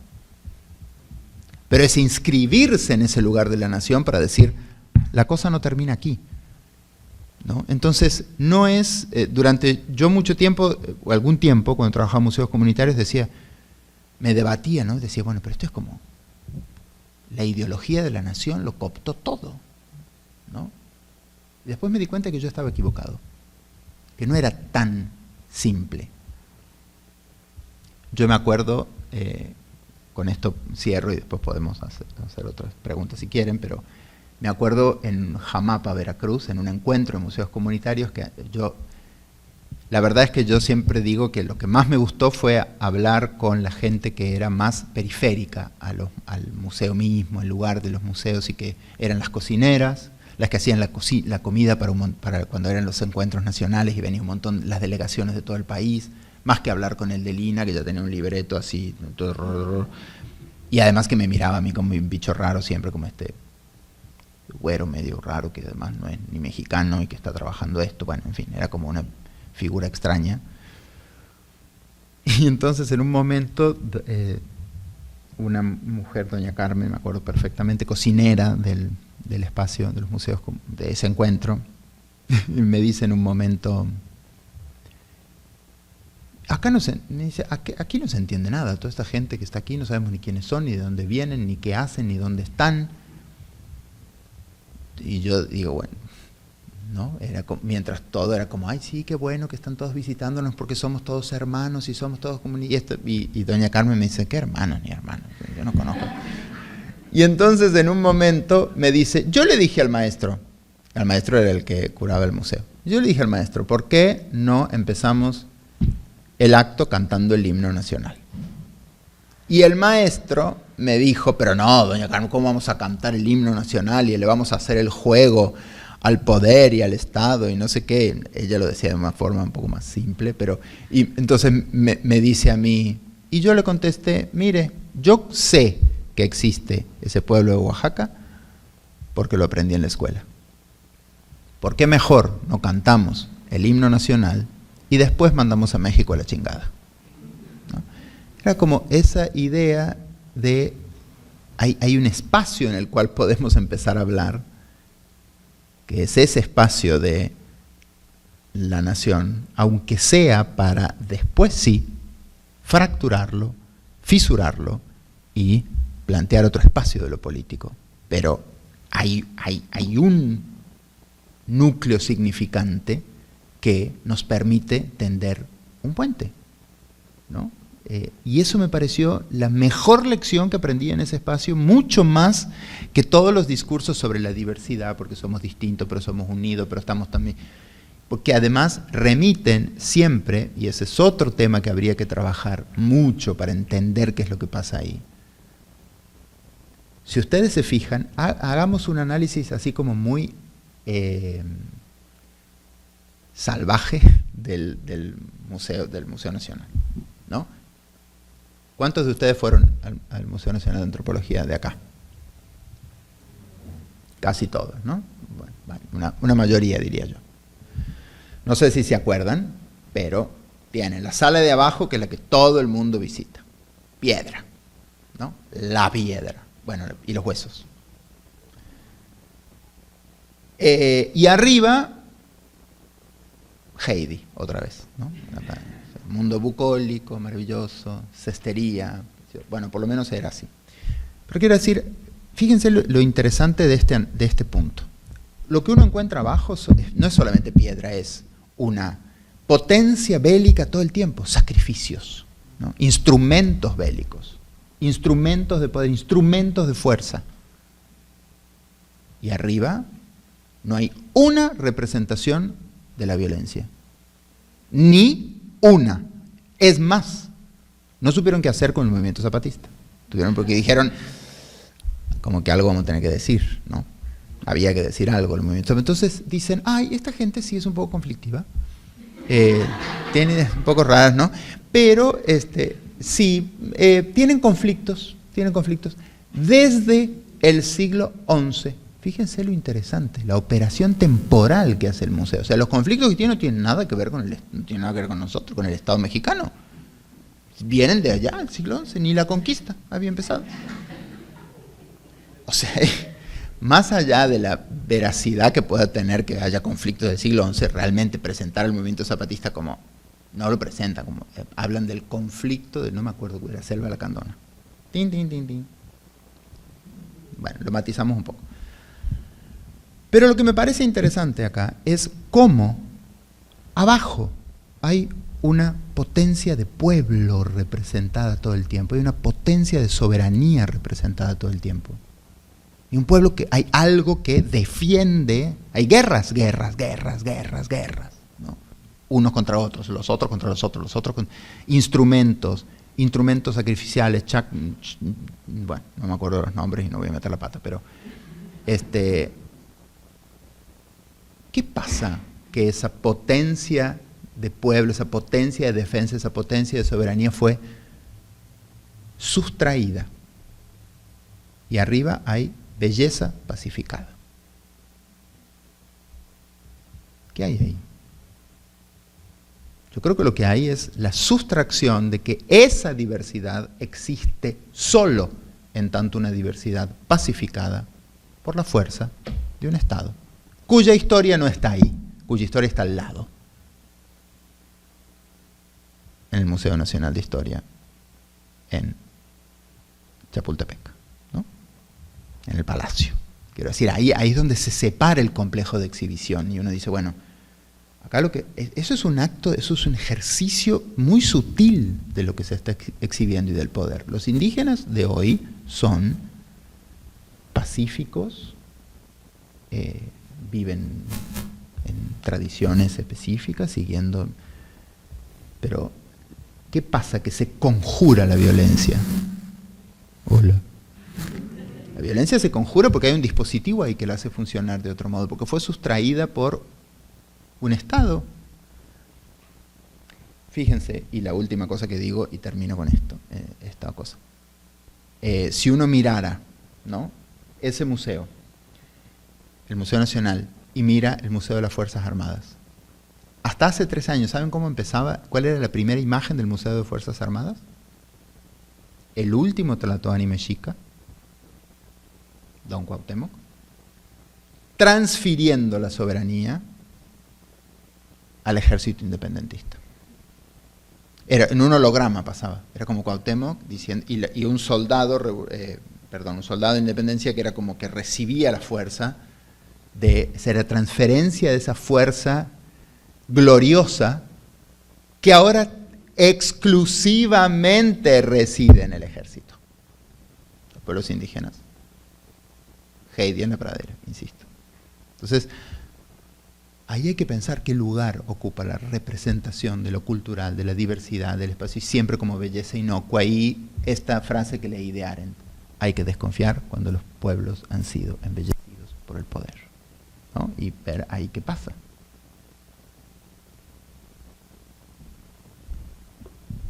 Pero es inscribirse en ese lugar de la nación para decir, la cosa no termina aquí, ¿no? Entonces, no es, yo mucho tiempo, o algún tiempo, cuando trabajaba en museos comunitarios, decía, me debatía, ¿no? Decía, bueno, pero esto es como, la ideología de la nación lo cooptó todo, ¿no? Y después me di cuenta que yo estaba equivocado, que no era tan simple. Yo me acuerdo, con esto cierro y después podemos hacer otras preguntas si quieren, pero me acuerdo en Jamapa, Veracruz, en un encuentro de museos comunitarios, que la verdad es que yo siempre digo que lo que más me gustó fue hablar con la gente que era más periférica al museo mismo, al lugar de los museos, y que eran las cocineras, las que hacían la comida para cuando eran los encuentros nacionales y venía un montón, las delegaciones de todo el país, más que hablar con el del INAH, que ya tenía un libreto así, todo, y además que me miraba a mí como un bicho raro siempre, como este güero medio raro, que además no es ni mexicano y que está trabajando esto, bueno, en fin, era como una figura extraña. Y entonces en un momento una mujer, doña Carmen, me acuerdo perfectamente, cocinera del espacio de los museos, de ese encuentro, y me dice en un momento, aquí no se entiende nada, toda esta gente que está aquí no sabemos ni quiénes son, ni de dónde vienen, ni qué hacen, ni dónde están. Y yo digo, bueno, ¿no? Mientras todo era como, ay, sí, qué bueno que están todos visitándonos porque somos todos hermanos y somos todos comunidades. Y doña Carmen me dice, ¿qué hermanos ni hermanos? Yo no conozco. Y entonces en un momento me dice, yo le dije al maestro era el que curaba el museo, yo le dije al maestro, ¿por qué no empezamos el acto cantando el himno nacional? Y el maestro me dijo, pero no, doña Carmen, ¿cómo vamos a cantar el himno nacional y le vamos a hacer el juego al poder y al Estado y no sé qué? Ella lo decía de una forma un poco más simple, y entonces me dice a mí, y yo le contesté, mire, yo sé que existe ese pueblo de Oaxaca porque lo aprendí en la escuela. ¿Por qué mejor no cantamos el himno nacional y después mandamos a México a la chingada? ¿No? Era como esa idea de, hay un espacio en el cual podemos empezar a hablar, que es ese espacio de la nación, aunque sea para después sí fracturarlo, fisurarlo y plantear otro espacio de lo político. Pero hay un núcleo significante que nos permite tender un puente, ¿no? Y eso me pareció la mejor lección que aprendí en ese espacio, mucho más que todos los discursos sobre la diversidad, porque somos distintos, pero somos unidos, pero estamos también... Porque además remiten siempre, y ese es otro tema que habría que trabajar mucho para entender qué es lo que pasa ahí. Si ustedes se fijan, hagamos un análisis así como muy salvaje del Museo Nacional, ¿no? ¿Cuántos de ustedes fueron al Museo Nacional de Antropología de acá? Casi todos, ¿no? Bueno, una mayoría, diría yo. No sé si se acuerdan, pero tienen la sala de abajo, que es la que todo el mundo visita. Piedra, ¿no? La piedra. Bueno, y los huesos. Y arriba, Heidi, otra vez, ¿no? Mundo bucólico, maravilloso, cestería. Bueno, por lo menos era así. Pero quiero decir, fíjense lo interesante de este punto. Lo que uno encuentra abajo no es solamente piedra, es una potencia bélica todo el tiempo, sacrificios, ¿no? Instrumentos bélicos, instrumentos de poder, instrumentos de fuerza. Y arriba no hay una representación de la violencia. Ni una. Es más, no supieron qué hacer con el movimiento zapatista. Porque dijeron, como que algo vamos a tener que decir, ¿no? Había que decir algo el movimiento. Entonces dicen, ay, esta gente sí es un poco conflictiva. Tienen un poco raras, ¿no? Pero sí, tienen conflictos desde el siglo XI. Fíjense lo interesante, la operación temporal que hace el museo. O sea, los conflictos que tiene no tienen nada que ver no tienen nada que ver con nosotros, con el Estado mexicano. Vienen de allá, el siglo XI, ni la conquista había empezado. O sea, más allá de la veracidad que pueda tener que haya conflictos del siglo XI, realmente presentar el movimiento zapatista como, no lo presentan, como hablan del conflicto de, no me acuerdo, de la Selva Lacandona. Tin, tin, tin, tin. Bueno, lo matizamos un poco. Pero lo que me parece interesante acá es cómo abajo hay una potencia de pueblo representada todo el tiempo, hay una potencia de soberanía representada todo el tiempo. Y un pueblo que hay algo que defiende, hay guerras, ¿no? Unos contra otros, los otros contra los otros con instrumentos sacrificiales, bueno, no me acuerdo los nombres y no voy a meter la pata, pero ¿qué pasa? Que esa potencia de pueblo, esa potencia de defensa, esa potencia de soberanía fue sustraída. Y arriba hay belleza pacificada. ¿Qué hay ahí? Yo creo que lo que hay es la sustracción de que esa diversidad existe solo en tanto una diversidad pacificada por la fuerza de un Estado, cuya historia no está ahí, cuya historia está al lado, en el Museo Nacional de Historia, en Chapultepec, ¿no? En el Palacio. Quiero decir, ahí es donde se separa el complejo de exhibición y uno dice, bueno, acá eso es un acto, eso es un ejercicio muy sutil de lo que se está exhibiendo y del poder. Los indígenas de hoy son pacíficos, viven en tradiciones específicas, siguiendo... Pero, ¿qué pasa? Que se conjura la violencia. Hola. La violencia se conjura porque hay un dispositivo ahí que la hace funcionar de otro modo, porque fue sustraída por un Estado. Fíjense, y la última cosa que digo, y termino con esto, esta cosa. Si uno mirara, ¿no?, ese museo, el Museo Nacional, y mira el Museo de las Fuerzas Armadas. Hasta hace 3 años, ¿saben cómo empezaba? ¿Cuál era la primera imagen del Museo de Fuerzas Armadas? El último Tlatoani mexica, Don Cuauhtémoc, transfiriendo la soberanía al ejército independentista. Era, en un holograma pasaba, era como Cuauhtémoc diciendo, y un soldado, un soldado de independencia que era como que recibía la fuerza, la transferencia de esa fuerza gloriosa que ahora exclusivamente reside en el ejército. Los pueblos indígenas. Heidi en la pradera, insisto. Entonces, ahí hay que pensar qué lugar ocupa la representación de lo cultural, de la diversidad, del espacio, y siempre como belleza inocua. Ahí esta frase que leí de Arendt: hay que desconfiar cuando los pueblos han sido embellecidos por el poder, ¿no? Y ver ahí qué pasa.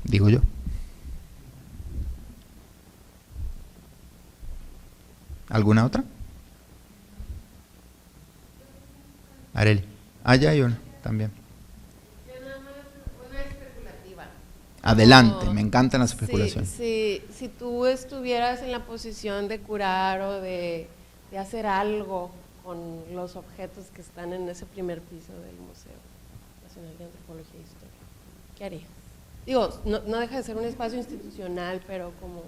Digo yo. ¿Alguna otra? Areli. Ya hay una también. Yo nada más una especulativa. Adelante, me encantan las especulaciones. Si tú estuvieras en la posición de curar o de hacer algo con los objetos que están en ese primer piso del Museo Nacional de Antropología e Historia, ¿qué harías? Digo, no deja de ser un espacio institucional, pero como...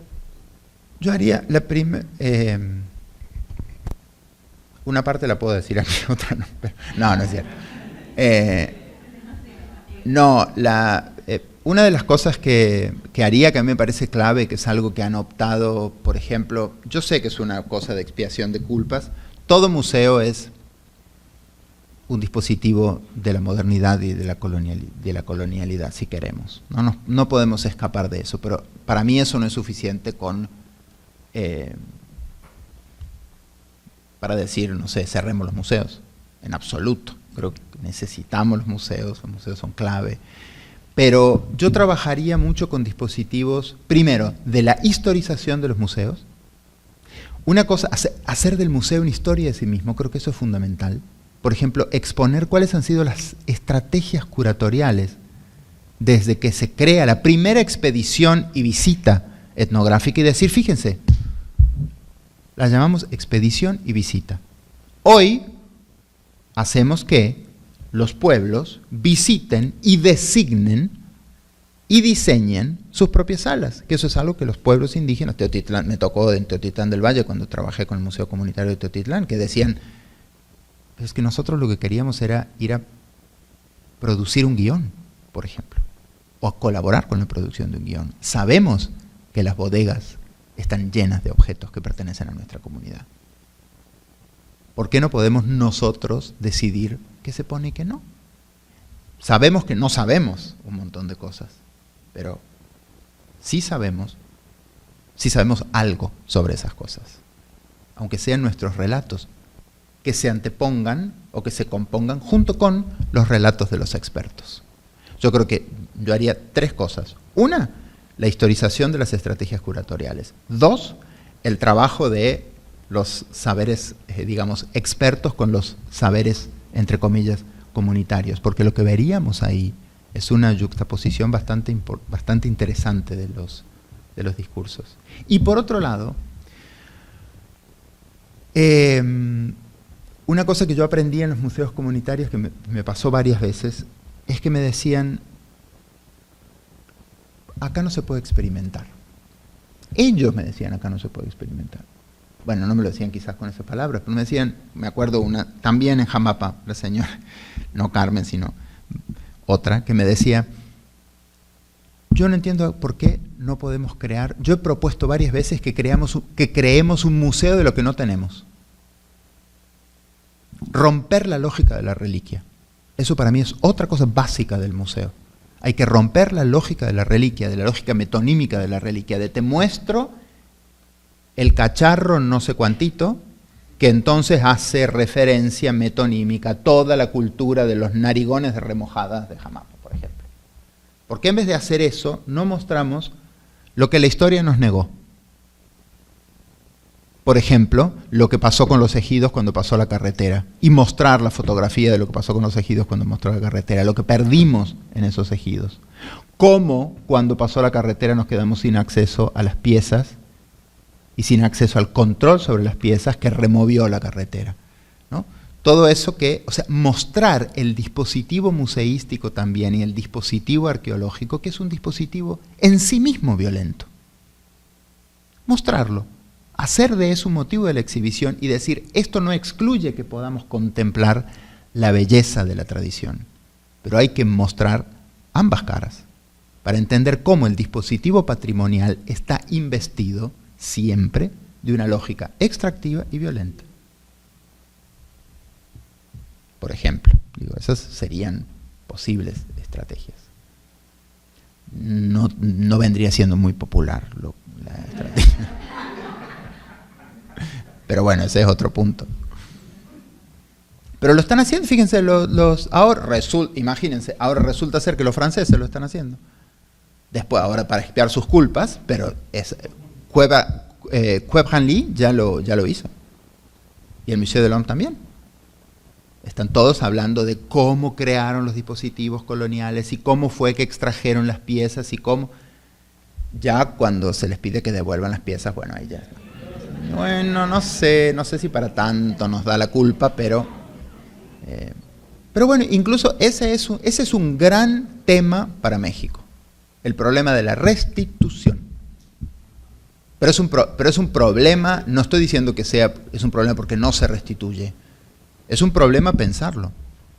Yo haría la primera... una parte la puedo decir aquí, otra no. Pero, no es cierto. Una de las cosas que haría, que a mí me parece clave, que es algo que han optado, por ejemplo, yo sé que es una cosa de expiación de culpas, todo museo es un dispositivo de la modernidad y de la colonialidad, si queremos. No podemos escapar de eso, pero para mí eso no es suficiente para decir, no sé, cerremos los museos, en absoluto. Creo que necesitamos los museos son clave. Pero yo trabajaría mucho con dispositivos, primero, de la historización de los museos. Una cosa, hacer del museo una historia de sí mismo, creo que eso es fundamental. Por ejemplo, exponer cuáles han sido las estrategias curatoriales desde que se crea la primera expedición y visita etnográfica y decir, fíjense, la llamamos expedición y visita. Hoy hacemos que los pueblos visiten y designen y diseñen sus propias salas, que eso es algo que los pueblos indígenas, Teotitlán, me tocó en Teotitlán del Valle cuando trabajé con el Museo Comunitario de Teotitlán, que decían, es que nosotros lo que queríamos era ir a producir un guión, por ejemplo, o a colaborar con la producción de un guión. Sabemos que las bodegas están llenas de objetos que pertenecen a nuestra comunidad. ¿Por qué no podemos nosotros decidir qué se pone y qué no? Sabemos que no sabemos un montón de cosas, pero sí sabemos algo sobre esas cosas, aunque sean nuestros relatos, que se antepongan o que se compongan junto con los relatos de los expertos. Yo creo que yo haría 3 cosas. Una, la historización de las estrategias curatoriales. 2, el trabajo de los saberes, digamos, expertos con los saberes, entre comillas, comunitarios, porque lo que veríamos ahí es una yuxtaposición bastante interesante de los discursos. Y por otro lado, una cosa que yo aprendí en los museos comunitarios, que me pasó varias veces, es que me decían, acá no se puede experimentar. Ellos me decían, acá no se puede experimentar. Bueno, no me lo decían quizás con esas palabras, pero me decían, me acuerdo una, también en Jamapa, la señora, no Carmen, sino otra, que me decía, yo no entiendo por qué no podemos crear, yo he propuesto varias veces que creemos un museo de lo que no tenemos. Romper la lógica de la reliquia. Eso para mí es otra cosa básica del museo. Hay que romper la lógica de la reliquia, de la lógica metonímica de la reliquia, de te muestro el cacharro no sé cuantito, que entonces hace referencia metonímica a toda la cultura de los narigones de remojadas de Jamapa, por ejemplo. ¿Por qué en vez de hacer eso no mostramos lo que la historia nos negó? Por ejemplo, lo que pasó con los ejidos cuando pasó la carretera, y mostrar la fotografía de lo que pasó con los ejidos cuando mostró la carretera, lo que perdimos en esos ejidos. Cómo cuando pasó la carretera nos quedamos sin acceso a las piezas y sin acceso al control sobre las piezas que removió la carretera, ¿no? todo eso que, o sea, mostrar el dispositivo museístico también y el dispositivo arqueológico, que es un dispositivo en sí mismo violento. Mostrarlo, hacer de eso un motivo de la exhibición y decir, esto no excluye que podamos contemplar la belleza de la tradición, pero hay que mostrar ambas caras para entender cómo el dispositivo patrimonial está investido siempre de una lógica extractiva y violenta. Por ejemplo, digo, esas serían posibles estrategias. No vendría siendo muy popular la estrategia. Pero bueno, ese es otro punto. Pero lo están haciendo, fíjense, imagínense, ahora resulta ser que los franceses lo están haciendo. Después, ahora para expiar sus culpas, pero Cueb-Hanly ya lo hizo. Y el Museo de l'Homme también. Están todos hablando de cómo crearon los dispositivos coloniales y cómo fue que extrajeron las piezas y cómo. Ya cuando se les pide que devuelvan las piezas, bueno, ahí ya. Bueno, no sé si para tanto nos da la culpa, pero bueno, incluso ese es un gran tema para México, el problema de la restitución. Pero es un problema, no estoy diciendo que es un problema porque no se restituye. Es un problema pensarlo.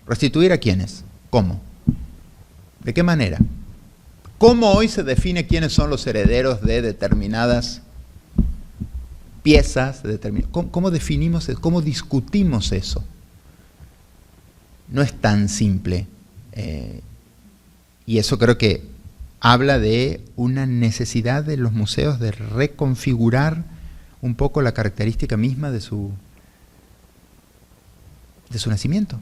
¿Restituir a quiénes? ¿Cómo? ¿De qué manera? ¿Cómo hoy se define quiénes son los herederos de determinadas piezas? ¿Cómo definimos eso? ¿Cómo discutimos eso? No es tan simple. Y eso creo que habla de una necesidad de los museos de reconfigurar un poco la característica misma de su nacimiento.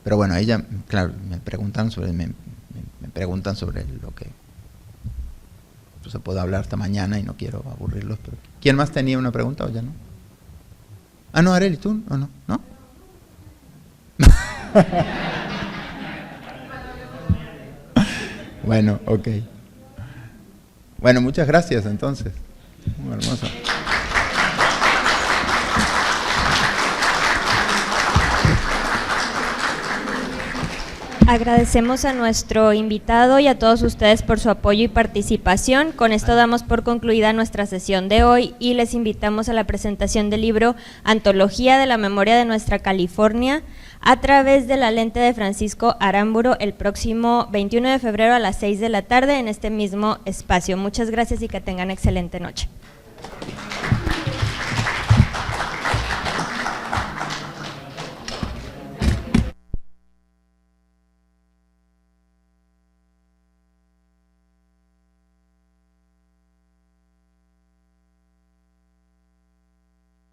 Pero bueno, ella, claro, me preguntan sobre lo que se puede hablar hasta mañana y no quiero aburrirlos. Pero ¿quién más tenía una pregunta o ya no? Ah, no, Arely, ¿tú o no? ¿No? Bueno, ok. Bueno, muchas gracias entonces. Muy hermoso. Agradecemos a nuestro invitado y a todos ustedes por su apoyo y participación. Con esto damos por concluida nuestra sesión de hoy y les invitamos a la presentación del libro Antología de la Memoria de Nuestra California a través de la lente de Francisco Aramburu el próximo 21 de febrero a las 6 de la tarde en este mismo espacio. Muchas gracias y que tengan excelente noche.